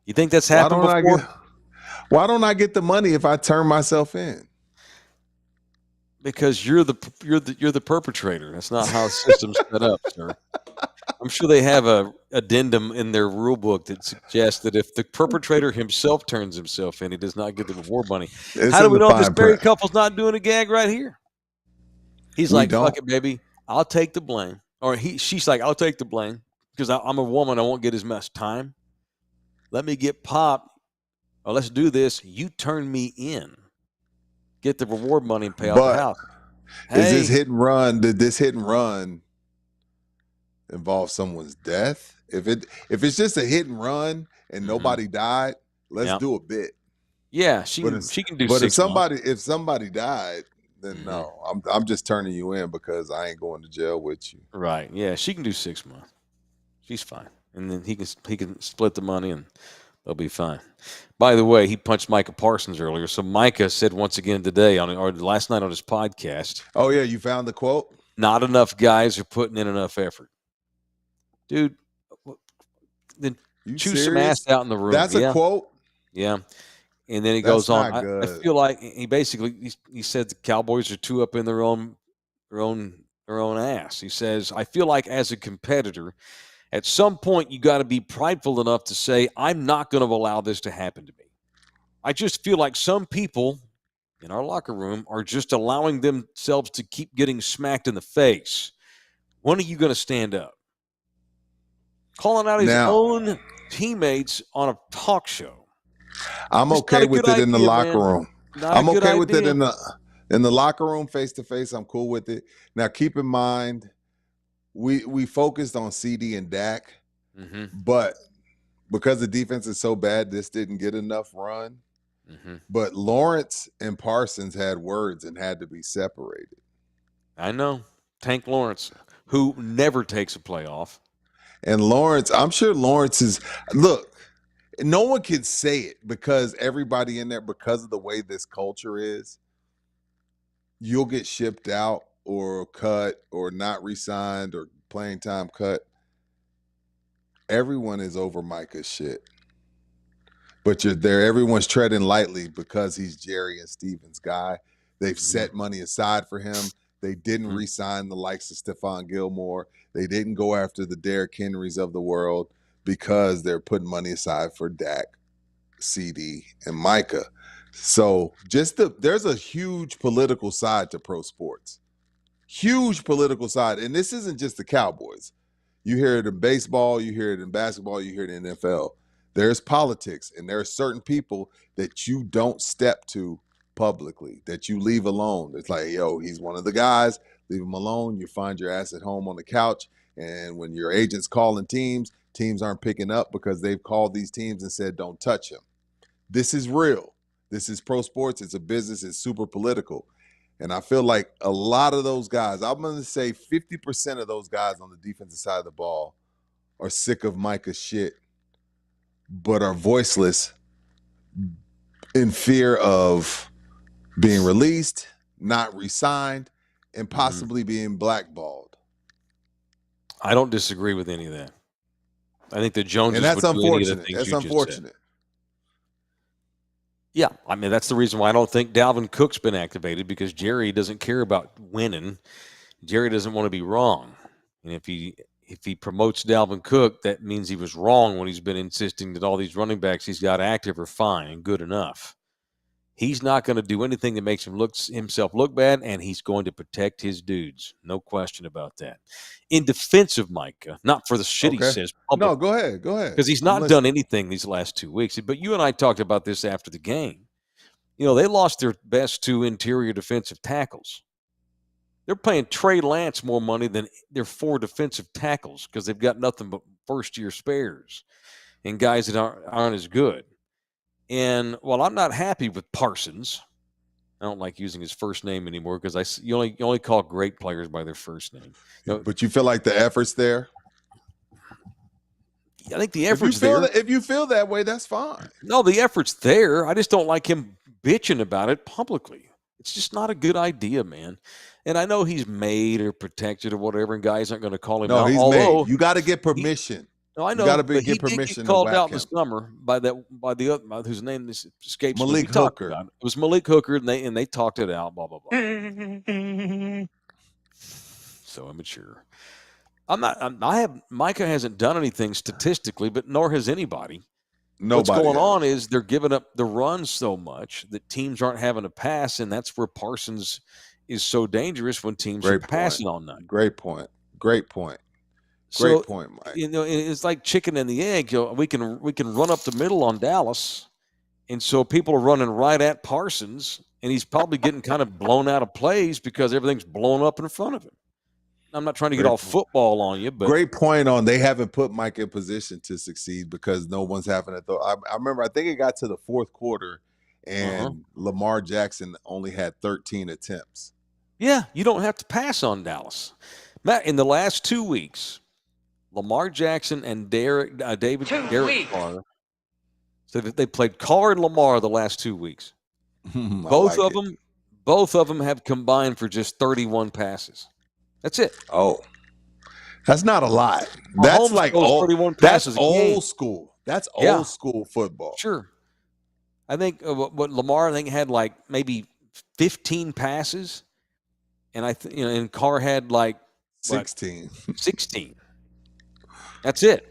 You think that's happened before? Why don't I get the money if I turn myself in? Because you're the perpetrator. That's not how the system's set up, sir. I'm sure they have a addendum in their rule book that suggests that if the perpetrator himself turns himself in, he does not get the reward money. How do we know this married couple's not doing a gag right here? He's like, fuck it, baby. I'll take the blame. Or she's like, I'll take the blame because I'm a woman. I won't get as much time. Let me get popped. Or let's do this. You turn me in. Get the reward money and pay off the house. Is this hit and run? Did this hit and run involve someone's death? If it's just a hit and run and nobody died, let's do a bit. Yeah, she can do. But 6 months. if somebody died, then no, I'm just turning you in because I ain't going to jail with you. Right? Yeah, she can do 6 months. She's fine, and then he can split the money and they'll be fine. By the way, he punched Micah Parsons earlier. So Micah said once again today or last night on his podcast. Oh yeah, you found the quote? Not enough guys are putting in enough effort. Dude, then chew some ass out in the room. That's a quote? Yeah. And then he goes on. I feel like he said the Cowboys are too up in their own ass. He says, I feel like as a competitor, at some point, you got to be prideful enough to say, I'm not going to allow this to happen to me. I just feel like some people in our locker room are just allowing themselves to keep getting smacked in the face. When are you going to stand up? Calling out his own teammates on a talk show. I'm okay with it in the locker room. I'm okay with it in the locker room, face to face. I'm cool with it. Now, keep in mind, we focused on CD and Dak, but because the defense is so bad, this didn't get enough run. But Lawrence and Parsons had words and had to be separated. I know. Tank Lawrence, who never takes a playoff. And Lawrence, I'm sure Lawrence is – look, no one can say it because everybody in there, because of the way this culture is, you'll get shipped out or cut or not re-signed or playing time cut. Everyone is over Micah's shit. But you're there. Everyone's treading lightly because he's Jerry and Steven's guy. They've set money aside for him. They didn't re-sign the likes of Stephon Gilmore. They didn't go after the Derrick Henrys of the world because they're putting money aside for Dak, CD, and Micah. So there's a huge political side to pro sports. Huge political side. And this isn't just the Cowboys. You hear it in baseball, you hear it in basketball, you hear it in NFL. There's politics, and there are certain people that you don't step to publicly, that you leave alone. It's like, yo, he's one of the guys. Leave him alone. You find your ass at home on the couch, and when your agent's calling teams aren't picking up because they've called these teams and said, don't touch him. This is real. This is pro sports. It's a business. It's super political. And I feel like a lot of those guys, I'm going to say 50% of those guys on the defensive side of the ball are sick of Micah's shit, but are voiceless in fear of being released, not re-signed, and possibly being blackballed. I don't disagree with any of that. I think the Joneses and that's would do any of the unfortunate. things That's you unfortunate. just said. Yeah, I mean, that's the reason why I don't think Dalvin Cook's been activated, because Jerry doesn't care about winning. Jerry doesn't want to be wrong. And if he promotes Dalvin Cook, that means he was wrong when he's been insisting that all these running backs he's got active are fine and good enough. He's not going to do anything that makes himself look bad, and he's going to protect his dudes. No question about that. In defense of Micah, not for the shit he Okay. says No, publicly, go ahead. Go ahead. because he's I'm not listening. done anything these last 2 weeks. But you and I talked about this after the game. You know, they lost their best 2 interior defensive tackles. They're paying Trey Lance more money than their 4 defensive tackles, because they've got nothing but first-year spares and guys that aren't as good. And while I'm not happy with Parsons, I don't like using his first name anymore, because you only call great players by their first name. You know, But you feel like the effort's there? I think the effort's there. If you feel that way, that's fine. No, the effort's there. I just don't like him bitching about it publicly. It's just not a good idea, man. And I know he's made or protected or whatever, and guys aren't going to call him No, out. he's although made. You got to get permission. No, I You know, gotta but he get did permission get to called whack out in the him. summer by the other, whose name escapes me. Malik We talked Hooker. about it. It was Malik Hooker, and they talked it out. Blah blah blah. So immature. Micah hasn't done anything statistically, but nor has anybody. Nobody. What's going has. on is they're giving up the run so much that teams aren't having to pass, and that's where Parsons is so dangerous, when teams are passing all night. Great point. Great point. So, Great point, Mike. You know, it's like chicken and the egg. You know, we can run up the middle on Dallas, and so people are running right at Parsons, and he's probably getting kind of blown out of plays because everything's blown up in front of him. I'm not trying to get all football on you, but great point on they haven't put Mike in position to succeed because no one's having to throw. I remember, I think it got to the fourth quarter, and Lamar Jackson only had 13 attempts. Yeah, you don't have to pass on Dallas. Matt, in the last 2 weeks, Lamar Jackson and Derek Carr. So they played Carr and Lamar the last 2 weeks. Both of them have combined for just 31 passes. That's it. Oh, that's not a lot. That's like old. That's old school. That's old school football. Sure. I think what Lamar had like maybe 15 passes, and and Carr had like 16. 16. That's it.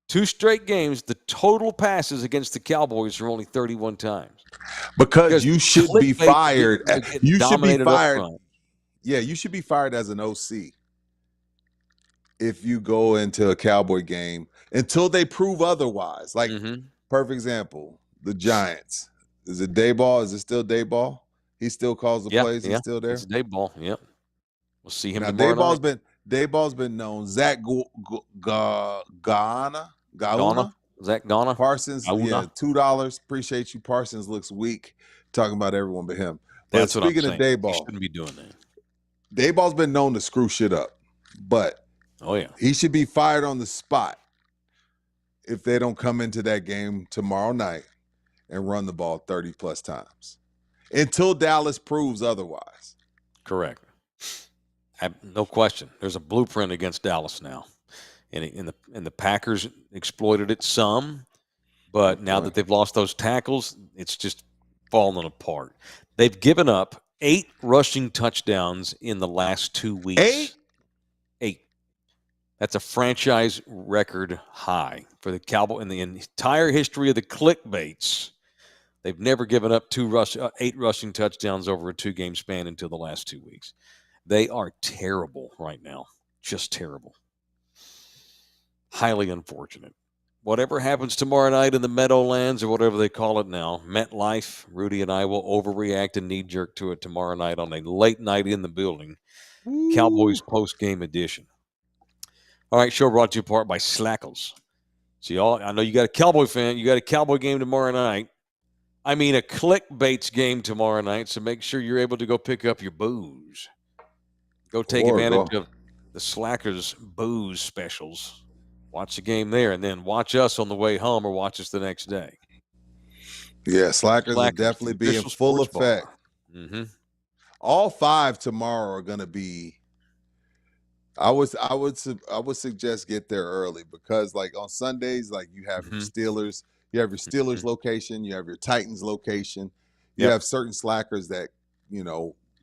2 straight games, the total passes against the Cowboys are only 31 times. Because you should be fired. You should be fired. Yeah, you should be fired as an OC if you go into a Cowboy game until they prove otherwise. Like, perfect example, the Giants. Is it Dayball? Is it still Dayball? He still calls the plays. He's still there. It's Dayball. Yep. We'll see him now, tomorrow night. Dayball's been known. Zach Gauna. Zach Gauna. Parsons. Yeah, $2. Appreciate you. Parsons looks weak. Talking about everyone but him. That's but what I'm speaking saying. of Dayball, you shouldn't be doing that. Dayball's been known to screw shit up, but he should be fired on the spot if they don't come into that game tomorrow night and run the ball 30 plus times until Dallas proves otherwise. Correct. No question. There's a blueprint against Dallas now, and the Packers exploited it some, but now that they've lost those tackles, it's just falling apart. They've given up 8 rushing touchdowns in the last 2 weeks. 8. That's a franchise record high for the Cowboys in the entire history of the clickbaits. They've never given up 8 rushing touchdowns over a 2-game span until the last 2 weeks. They are terrible right now. Just terrible. Highly unfortunate. Whatever happens tomorrow night in the Meadowlands or whatever they call it now, MetLife, Rudy and I will overreact and knee-jerk to it tomorrow night on a late night in the building. Ooh. Cowboys post-game edition. All right, show brought to you apart by Slackles. See, I know you got a Cowboy fan. You got a Cowboy game tomorrow night. I mean a clickbaits game tomorrow night, so make sure you're able to go pick up your booze. Go take advantage of the Slackers booze specials. Watch the game there, and then watch us on the way home or watch us the next day. Yeah, Slackers will definitely be in full effect. All 5 tomorrow are going to be. I would suggest get there early because, like, on Sundays, like, you have your Steelers, You have your Steelers Mm-hmm. location. You have your Titans location. You Yep. have certain slackers that,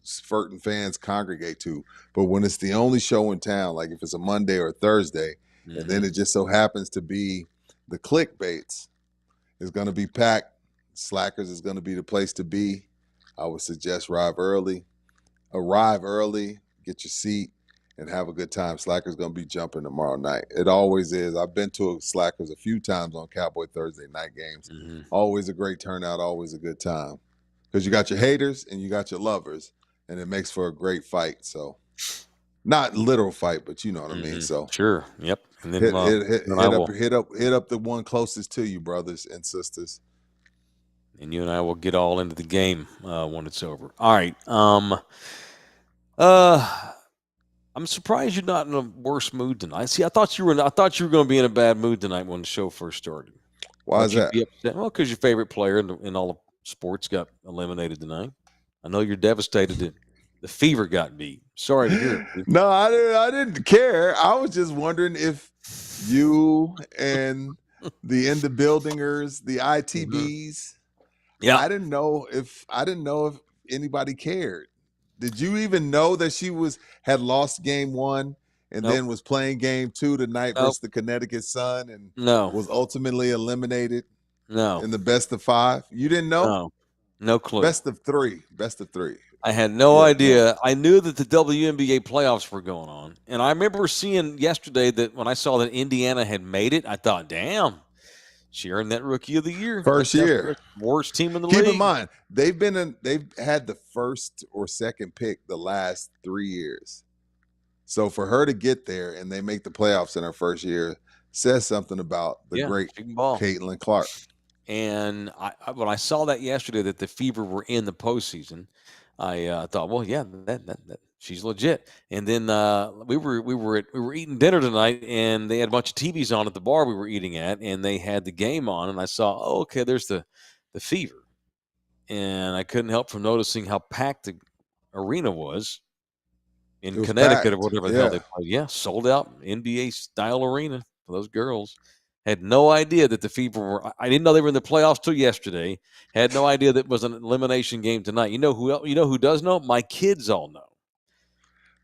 certain fans congregate to. But when it's the only show in town, like if it's a Monday or a Thursday, and then it just so happens to be the clickbaits is going to be packed, Slackers is going to be the place to be. I would suggest arrive early, get your seat, and have a good time. Slackers going to be jumping tomorrow night. It always is. I've been to Slackers a few times on Cowboy Thursday night games. Always a great turnout, always a good time. Because you got your haters and you got your lovers, and it makes for a great fight. So, not literal fight, but you know what I mean. So sure, yep. And then hit up the one closest to you, brothers and sisters. And you and I will get all into the game when it's over. All right. I'm surprised you're not in a worse mood tonight. See, I thought you were going to be in a bad mood tonight when the show first started. Why is that? Well, because your favorite player in all of sports got eliminated tonight. I know you're devastated that the Fever got beat. Sorry to hear it. No, I didn't care. I was just wondering if you and the In the Buildingers, the ITBs. Yeah, I didn't know if anybody cared. Did you even know that she had lost game 1 and then was playing game 2 tonight versus the Connecticut Sun and was ultimately eliminated? In the best of 5? You didn't know? No clue. Best of 3. I had no idea. I knew that the WNBA playoffs were going on. And I remember seeing yesterday that when I saw that Indiana had made it, I thought, damn, she earned that Rookie of the Year. First year. Worst team in the league. Keep in mind, they've had the first or second pick the last 3 years. So for her to get there and they make the playoffs in her first year says something about the great Caitlin Clark. And when I saw that yesterday that the Fever were in the postseason, I thought, well, yeah, that she's legit. And then we were eating dinner tonight, and they had a bunch of TVs on at the bar we were eating at, and they had the game on, and I saw, oh, okay, there's the Fever, and I couldn't help from noticing how packed the arena was in Connecticut or whatever the hell they played. Yeah, sold out NBA style arena for those girls. Had no idea that the Fever were. I didn't know they were in the playoffs till yesterday. Had no idea that it was an elimination game tonight. You know who does know? My kids all know.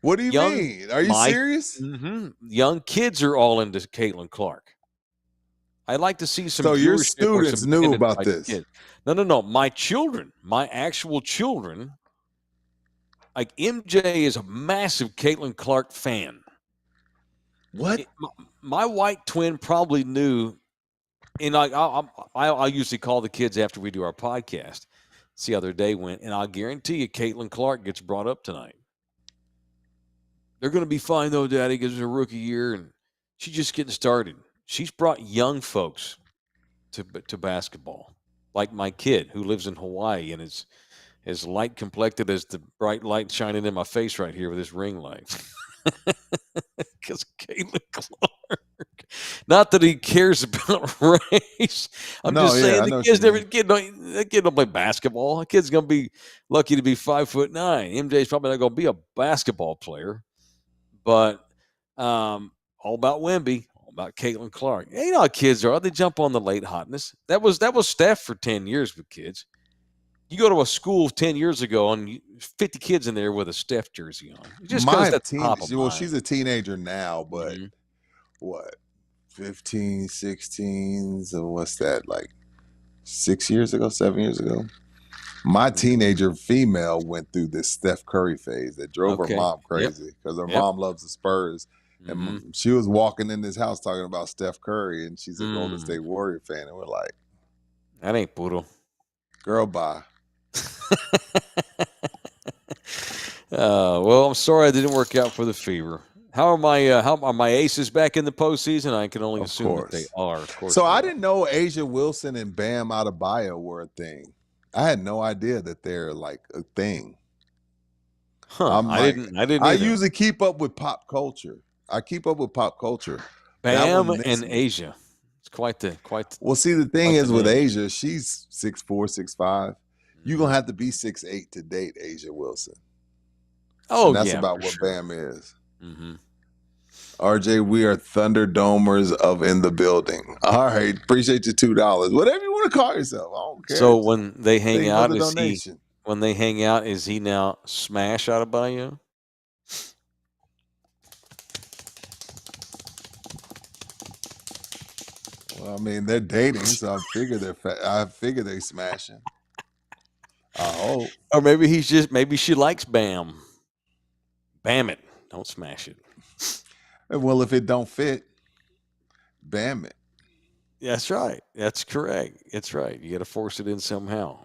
What do you mean? Are you serious? Young kids are all into Caitlin Clark. I'd like to see some. So your students knew about this? Kids. No. My children, my actual children, like MJ is a massive Caitlin Clark fan. What? My white twin probably knew, and I usually call the kids after we do our podcast, see how their day went, and I'll guarantee you Caitlin Clark gets brought up tonight. They're going to be fine, though, Daddy, because it's a rookie year, and she's just getting started. She's brought young folks to basketball, like my kid who lives in Hawaii and is as light-complected as the bright light shining in my face right here with this ring light. Because Caitlin Clark. Not that he cares about race. I'm just saying the kid don't play basketball. The kid's going to be lucky to be 5'9". MJ's probably not going to be a basketball player. But all about Wemby, all about Caitlin Clark. You know how kids are. They jump on the late hotness. That was Steph for 10 years with kids. You go to a school 10 years ago and 50 kids in there with a Steph jersey on. Just because that's top of mind. She's a teenager now, but what, 15, 16, so what's that, like 7 years ago? My teenager female went through this Steph Curry phase that drove her mom crazy because her mom loves the Spurs. And she was walking in this house talking about Steph Curry, and she's a Golden State Warrior fan. And we're like, that ain't puro. Girl, bye. Well, I'm sorry I didn't work out for the Fever. How are my Aces back in the postseason? I can only assume that they are. Of course. So I didn't know Asia Wilson and Bam Adebayo were a thing. I had no idea that they're like a thing. Huh? I didn't. I usually keep up with pop culture. Bam and Asia. It's quite the. Well, see, the thing is with Asia, she's 6'4", 6'5". You're gonna have to be 6'8" to date Asia Wilson. Oh, and that's about what Bam is. RJ, we are Thunderdomers of in the building. All right. Appreciate your $2. Whatever you want to call yourself. I don't care. So when they hang Thank you for out, the donation. when they hang out, is he now Smash out of Bayou? Well, I mean, they're dating, so I figure they smashing. I hope. Or maybe maybe she likes Bam. Bam it. Don't smash it. Well, if it don't fit, bam it. That's right. That's correct. It's right. You got to force it in somehow.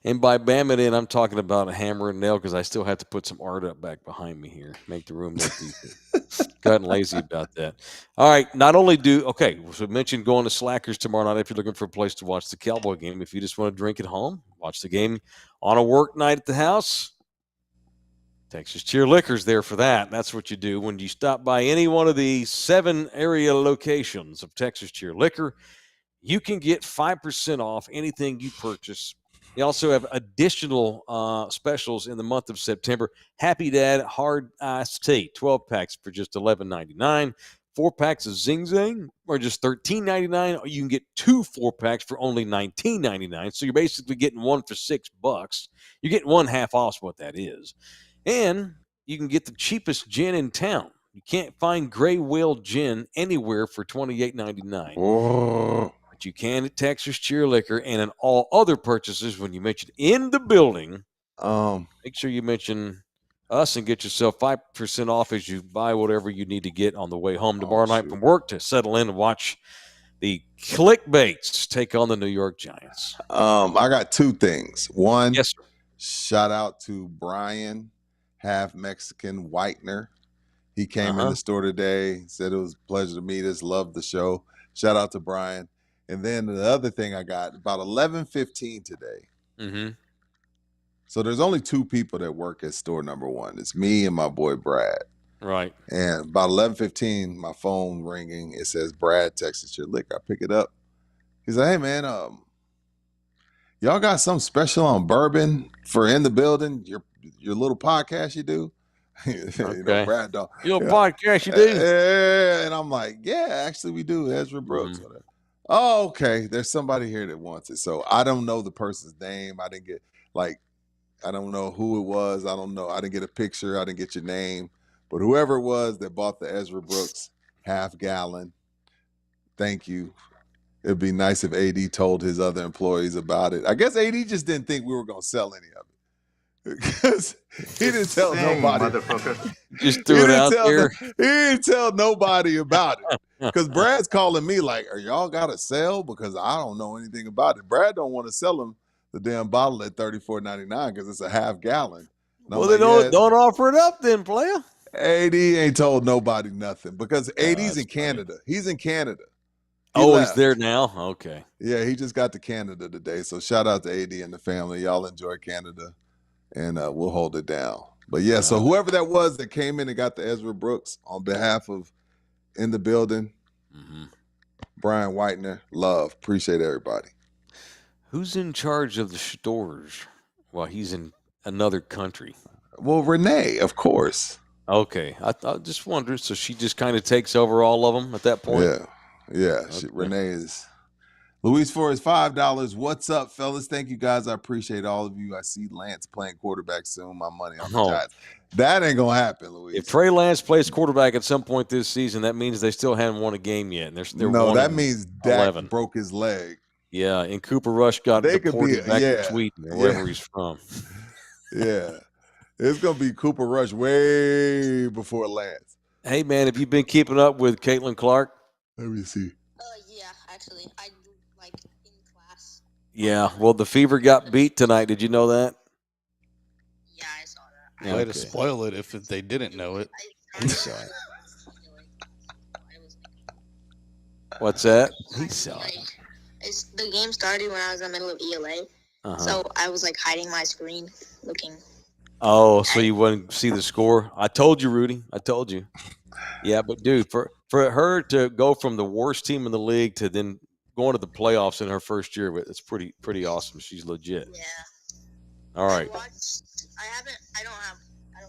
And by bam it in, I'm talking about a hammer and nail because I still have to put some art up back behind me here. Make the room look decent. Gotten lazy about that. All right. Not only so we mentioned going to Slackers tomorrow night if you're looking for a place to watch the Cowboy game. If you just want to drink at home, watch the game on a work night at the house, Texas Cheer Liquor's there for that. That's what you do when you stop by any one of the 7 area locations of Texas Cheer Liquor. You can get 5% off anything you purchase. You also have additional specials in the month of September. Happy Dad Hard Iced Tea, 12 packs for just $11.99. 4 packs of Zing Zang are just $13.99. Or you can get 2 4-packs for only $19.99. So you're basically getting one for $6. You're getting one half off what that is. And you can get the cheapest gin in town. You can't find Gray Whale Gin anywhere for $28.99. Oh. But you can at Texas Cheer Liquor, and in all other purchases, when you mention in the building, make sure you mention us and get yourself 5% off as you buy whatever you need to get on the way home tomorrow night from work to settle in and watch the Clickbaits take on the New York Giants. I got 2 things. One, yes, sir. Shout out to Brian, half Mexican Whitener. He came in the store today, said it was a pleasure to meet us, loved the show. Shout out to Brian. And then the other thing I got, about 11:15 today. Mm-hmm. So there's only 2 people that work at store number 1. It's me and my boy Brad. Right. And about 11:15, my phone ringing. It says, Brad, Texas Cheer Liquor. I pick it up. He's like, hey, man, y'all got something special on bourbon for in the building? Your little podcast you do? You know, Brad don't. Your podcast you do? And I'm like, yeah, actually we do. Ezra Brooks. Mm-hmm. Oh, okay. There's somebody here that wants it. So I don't know the person's name. I didn't get I don't know who it was. I don't know. I didn't get a picture. I didn't get your name. But whoever it was that bought the Ezra Brooks half gallon, thank you. It'd be nice if AD told his other employees about it. I guess AD just didn't think we were going to sell any of it. Because he didn't tell nobody. Motherfucker. Just threw it out there. He didn't tell nobody about it. Because Brad's calling me like, are y'all got to sell? Because I don't know anything about it. Brad don't want to sell him the damn bottle at $34.99 because it's a half gallon. Well, they don't offer it up then, player. AD ain't told nobody nothing because AD's in Canada. He's in Canada. He's there now? Okay. Yeah, he just got to Canada today. So shout out to AD and the family. Y'all enjoy Canada, and we'll hold it down. But, yeah, so whoever that was that came in and got the Ezra Brooks on behalf of In the Building, Brian Whitener, love. Appreciate everybody. Who's in charge of the stores while he's in another country? Well, Renee, of course. Okay. I just wondered. So she just kind of takes over all of them at that point? Yeah. Okay. Renee is. Luis for his $5. What's up, fellas? Thank you, guys. I appreciate all of you. I see Lance playing quarterback soon. My money on the Giants. That ain't going to happen, Luis. If Trey Lance plays quarterback at some point this season, that means they still haven't won a game yet. And no, that means Dak broke his leg. Yeah, and Cooper Rush got deported back to Sweden or wherever he's from. Yeah. It's going to be Cooper Rush way before Lance. Hey, man, have you been keeping up with Caitlin Clark? Let me see. Yeah, actually. I do, like, in class. Yeah, well, the Fever got beat tonight. Did you know that? Yeah, I saw that. Way to spoil it if they didn't know it. I saw it. What's that? He saw it. The game started when I was in the middle of ELA. So I was, like, hiding my screen, looking. Oh, so you wouldn't see the score? I told you, Rudy. I told you. Yeah, but, dude, for her to go from the worst team in the league to then going to the playoffs in her first year, it's pretty awesome. She's legit. Yeah. All right. I don't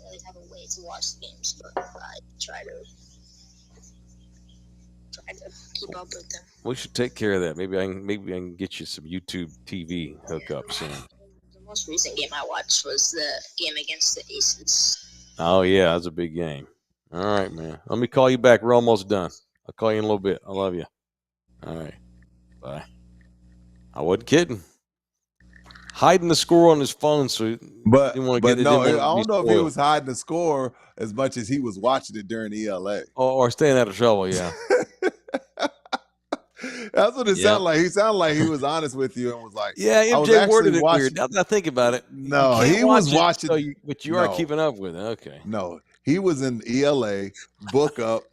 really have a way to watch the games, but I try to. try to keep up with them. We should take care of that. Maybe I can get you some YouTube TV hookup soon. The most recent game I watched was the game against the Aces. Oh yeah, that was a big game. All right, man. Let me call you back. We're almost done. I'll call you in a little bit. I love you. All right. Bye. I wasn't kidding. Hiding the score on his phone, so he But didn't want to but get it. no, I Didn't want don't to be know if he spoiled. was hiding the score as much as he was watching it during ELA. Or staying out of trouble. Yeah. That's what it Yeah. sounded like. He sounded like he was honest with you and was like, Yeah, I was MJ actually worded it watching- weird. Now that I think about it, No, you can't he was watch it, watching- so but you are No. keeping up with it. Okay. No, he was in ELA, book up,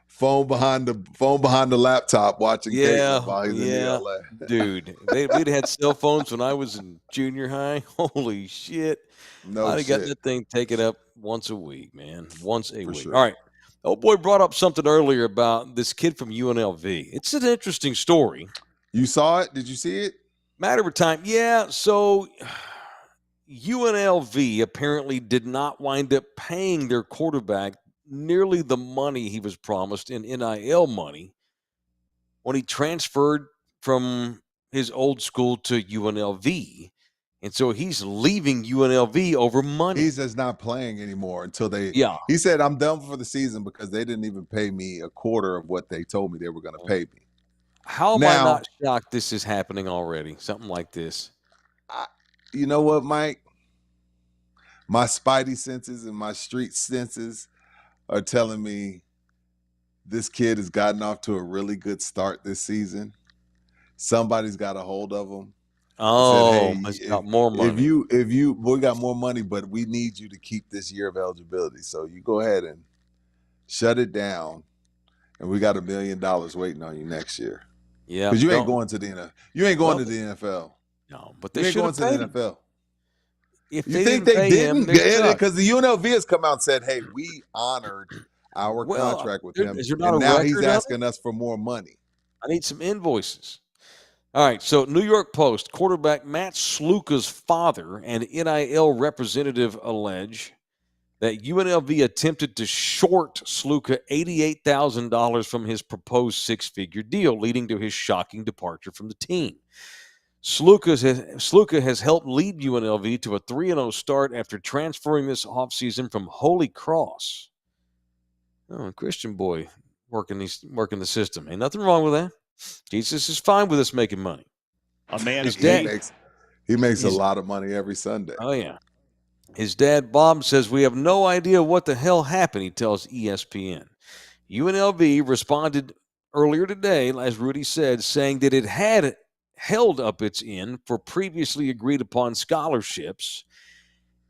phone behind the laptop watching Yeah, Caitlin while he's in yeah. ELA. Dude, we'd had cell phones when I was in junior high. Holy shit. No I'd have got shit. that thing taken up once a week, man. Once a For week. sure. All right. Oh boy brought up something earlier about this kid from UNLV. It's an interesting story. You saw it? Did you see it? Matter of time. Yeah. So UNLV apparently did not wind up paying their quarterback nearly the money he was promised in NIL money when he transferred from his old school to UNLV. And so he's leaving UNLV over money. He's just not playing anymore until they. Yeah. He said, "I'm done for the season because they didn't even pay me a quarter of what they told me they were going to pay me." How am Now- I not shocked this is happening already? Something like this. You know what, Mike? My spidey senses and my street senses are telling me this kid has gotten off to a really good start this season. Somebody's got a hold of him. Oh, "Hey, must got more money. If you we got more money, but we need you to keep this year of eligibility. So you go ahead and shut it down, and we got $1 million waiting on you next year. Yeah. Because you ain't no, going to the NFL. You ain't going Well, to the NFL. No, but You they ain't should going have to the paid him. NFL. If You they think didn't they pay him, didn't? they're stuck. Because the UNLV has come out and said, "Hey, we honored our Well, contract with there- him, is there not and a now he's record of it? asking us for more money." I need some invoices. All right, so New York Post quarterback Matt Sluka's father and NIL representative allege that UNLV attempted to short Sluka $88,000 from his proposed six-figure deal, leading to his shocking departure from the team. Sluka has helped lead UNLV to a 3-0 start after transferring this offseason from Holy Cross. Oh, Christian boy working the system. Ain't nothing wrong with that. Jesus is fine with us making money. A man His of dad- faith. He makes a He's- lot of money every Sunday. Oh, yeah. His dad, Bob, says, "We have no idea what the hell happened," he tells ESPN. UNLV responded earlier today, as Rudy said, saying that it had held up its end for previously agreed upon scholarships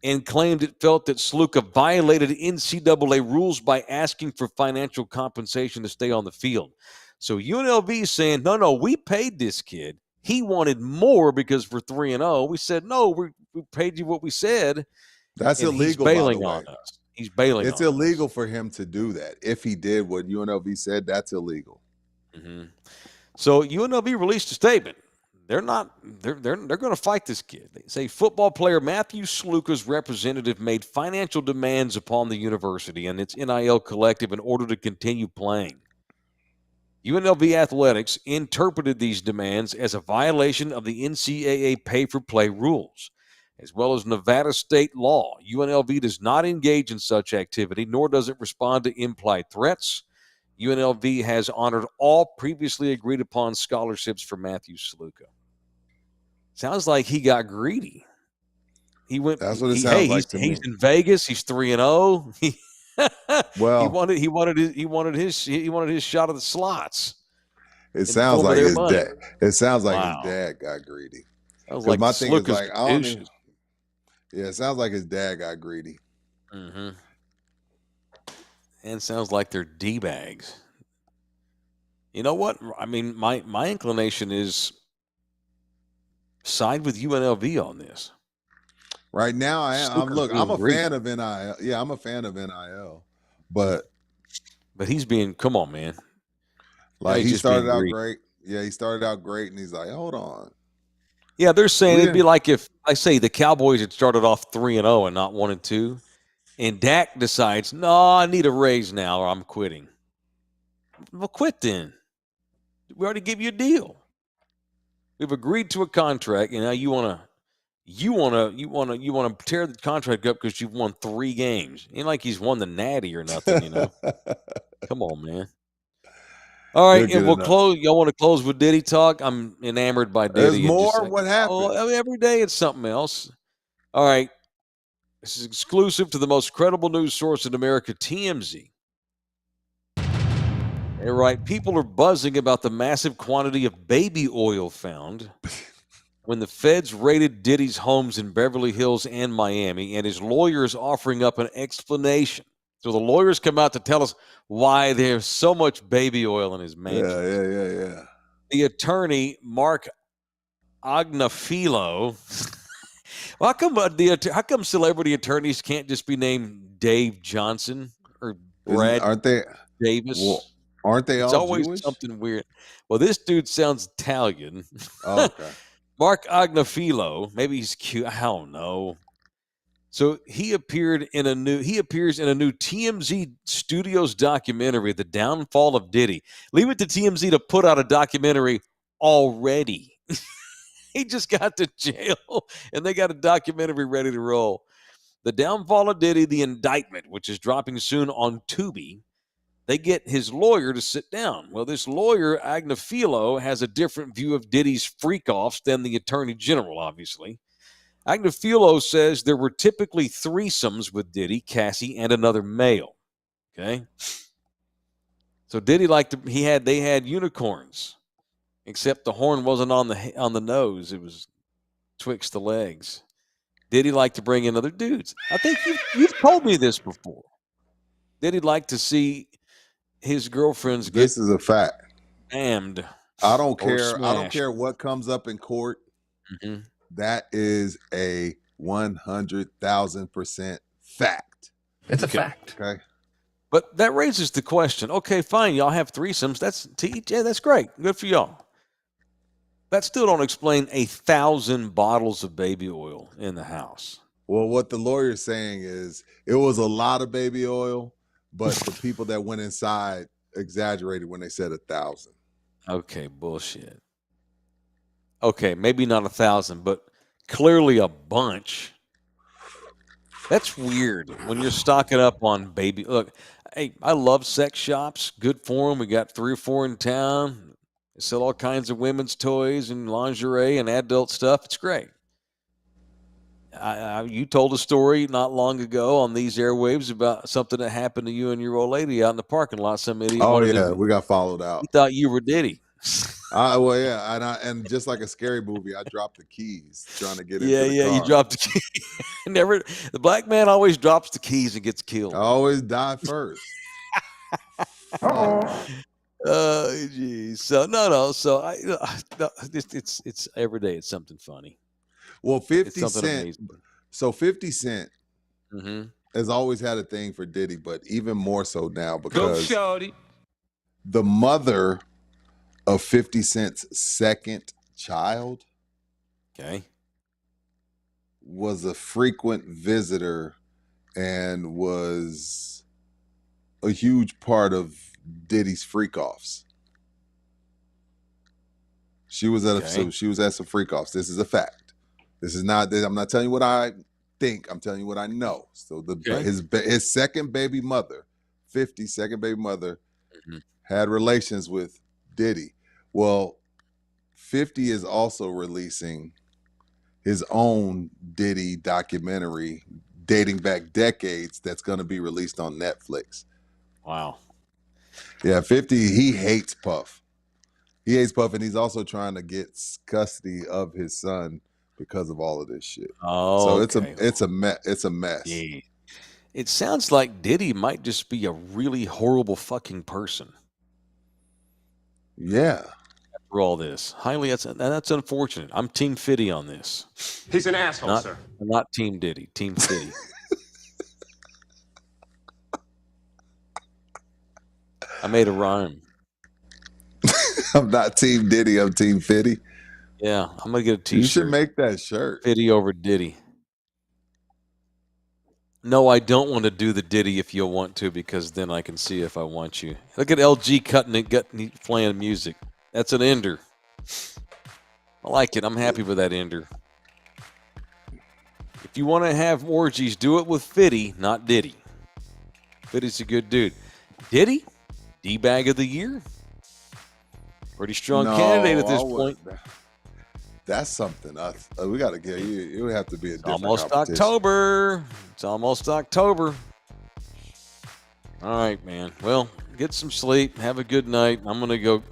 and claimed it felt that Sluka violated NCAA rules by asking for financial compensation to stay on the field. So UNLV is saying, no, we paid this kid. He wanted more because we're 3-0. We said, no, we paid you what we said. That's And illegal, he's by bailing the way. on us. He's bailing It's on us. illegal for him to do that. If he did what UNLV said, that's illegal. Mm-hmm. So UNLV released a statement. They're going to fight this kid. They say football player Matthew Sluka's representative made financial demands upon the university and its NIL collective in order to continue playing. UNLV Athletics interpreted these demands as a violation of the NCAA pay-for-play rules, as well as Nevada state law. UNLV does not engage in such activity, nor does it respond to implied threats. UNLV has honored all previously agreed upon scholarships for Matthew Sluka. Sounds like he got greedy. He went. That's what it sounds like to he's me. in Vegas. He's 3-0. Well, he wanted his shot of the slots. it in sounds the form of like their his money. dad. It sounds like Wow. his dad got greedy. Sounds 'Cause like my thing is Sluka's like, I don't douches. even, yeah, it sounds like his dad got greedy. Mm-hmm. And sounds like they're D-bags. You know what? I mean, my inclination is side with UNLV on this. Right now, I'm Sluka's look. I'm being a greedy. fan of NIL. Yeah, I'm a fan of NIL, but But he's being, come on, man. like he's he just being started out greedy. great. Yeah, he started out great, and he's like, hold on. Yeah, they're saying We it'd be didn't- like if I say the Cowboys had started off 3-0 and not 1-2, and Dak decides, no, I need a raise now or I'm quitting. Well, quit then. We already gave you a deal. We've agreed to a contract, and now you wanna tear the contract up because you've won 3 games. Ain't like he's won the Natty or nothing, you know. Come on, man. All right, You're and good we'll enough. close. Y'all want to close with Diddy talk? I'm enamored by There's Diddy. And just more? like, What happened? I mean, every day it's something else. All right. This is exclusive to the most credible news source in America, TMZ. All right. People are buzzing about the massive quantity of baby oil found when the feds raided Diddy's homes in Beverly Hills and Miami, and his lawyers offering up an explanation. So the lawyers come out to tell us why there's so much baby oil in his mansion. Yeah. The attorney, Mark Agnafilo. Well, how come celebrity attorneys can't just be named Dave Johnson or Brad Aren't they? Davis? Well, aren't they It's all always Jewish? something weird. Well, this dude sounds Italian. Oh, okay. Mark Agnafilo, maybe he's cute. I don't know. So he appears in a new TMZ Studios documentary, The Downfall of Diddy. Leave it to TMZ to put out a documentary already. He just got to jail, and they got a documentary ready to roll. The Downfall of Diddy, The Indictment, which is dropping soon on Tubi. They get his lawyer to sit down. Well, this lawyer, Agnafilo, has a different view of Diddy's freak-offs than the attorney general, obviously. Agnafilo says there were typically threesomes with Diddy, Cassie, and another male. Okay? So Diddy they had unicorns, except the horn wasn't on the nose. It was twixt the legs. Diddy like to bring in other dudes. I think you've told me this before. Diddy like to see his girlfriends get This is a fact. damned. I don't care. I don't smashed. care what comes up in court. Mm-hmm. That is a 100,000% fact. It's a fact. Okay. But that raises the question. Okay, fine. Y'all have threesomes. That's that's great. Good for y'all. That still don't explain 1,000 bottles of baby oil in the house. Well, what the lawyer's saying is it was a lot of baby oil, but the people that went inside exaggerated when they said 1,000. Okay, bullshit. Okay, maybe not 1,000, but clearly a bunch. That's weird when you're stocking up on baby. Look, hey, I love sex shops. Good for them. We got 3 or 4 in town. They sell all kinds of women's toys and lingerie and adult stuff. It's great. You told a story not long ago on these airwaves about something that happened to you and your old lady out in the parking lot. Some idiot. Oh, yeah. We got followed out. He thought you were Diddy. Well, yeah. And just like a scary movie, I dropped the keys trying to get into the car. You dropped the keys. The black man always drops the keys and gets killed. I always die first. Oh, geez. So no. So it's every day. It's something funny. Well, 50 It's something Cent. amazing. So 50 Cent Mm-hmm. has always had a thing for Diddy, but even more so now because shorty. the mother of 50 Cent's second child Okay. was a frequent visitor and was a huge part of Diddy's freak-offs. She was at some freak-offs. This is a fact. This is not. I'm not telling you what I think. I'm telling you what I know. So his second baby mother, 50's second baby mother, had relations with Diddy. Well, 50 is also releasing his own Diddy documentary dating back decades that's going to be released on Netflix. Wow. Yeah, 50, he hates Puff. He hates Puff, and he's also trying to get custody of his son because of all of this shit. Oh, so it's a mess. Yeah. It sounds like Diddy might just be a really horrible fucking person. Yeah. For all this, that's unfortunate. I'm Team Fitty on this. He's an asshole, sir. I'm not Team Diddy. Team Fitty. I made a rhyme. I'm not Team Diddy. I'm Team Fitty. Yeah, I'm gonna get a T-shirt. You should make that shirt. Fitty over Diddy. No, I don't want to do the ditty if you'll want to, because then I can see if I want you. Look at LG cutting it, playing music. That's an ender. I like it. I'm happy with that ender. If you want to have orgies, do it with Fitty, not Diddy. Fitty's a good dude. Diddy? D-bag of the year? Pretty strong candidate at this point. That's something. We got to get you. It would have to be a different Almost competition. October. It's almost October. All right, man. Well, get some sleep. Have a good night. I'm going to go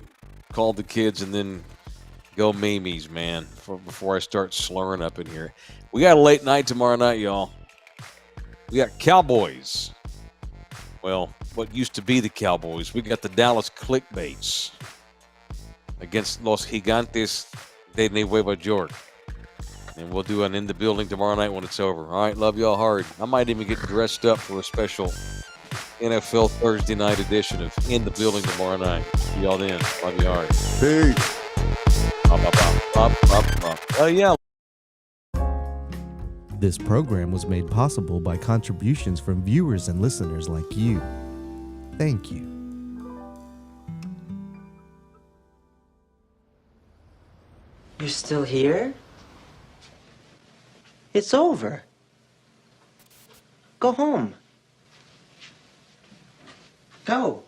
call the kids and then go Mimi's, man, before I start slurring up in here. We got a late night tomorrow night, y'all. We got Cowboys. Well, what used to be the Cowboys. We got the Dallas Clickbaits against Los Gigantes de Nueva York. And we'll do an In the Building tomorrow night when it's over. All right, love y'all hard. I might even get dressed up for a special NFL Thursday night edition of In the Building tomorrow night. See y'all then. Love you hard. Peace. Yeah. This program was made possible by contributions from viewers and listeners like you. Thank you. You're still here? It's over. Go home. Go.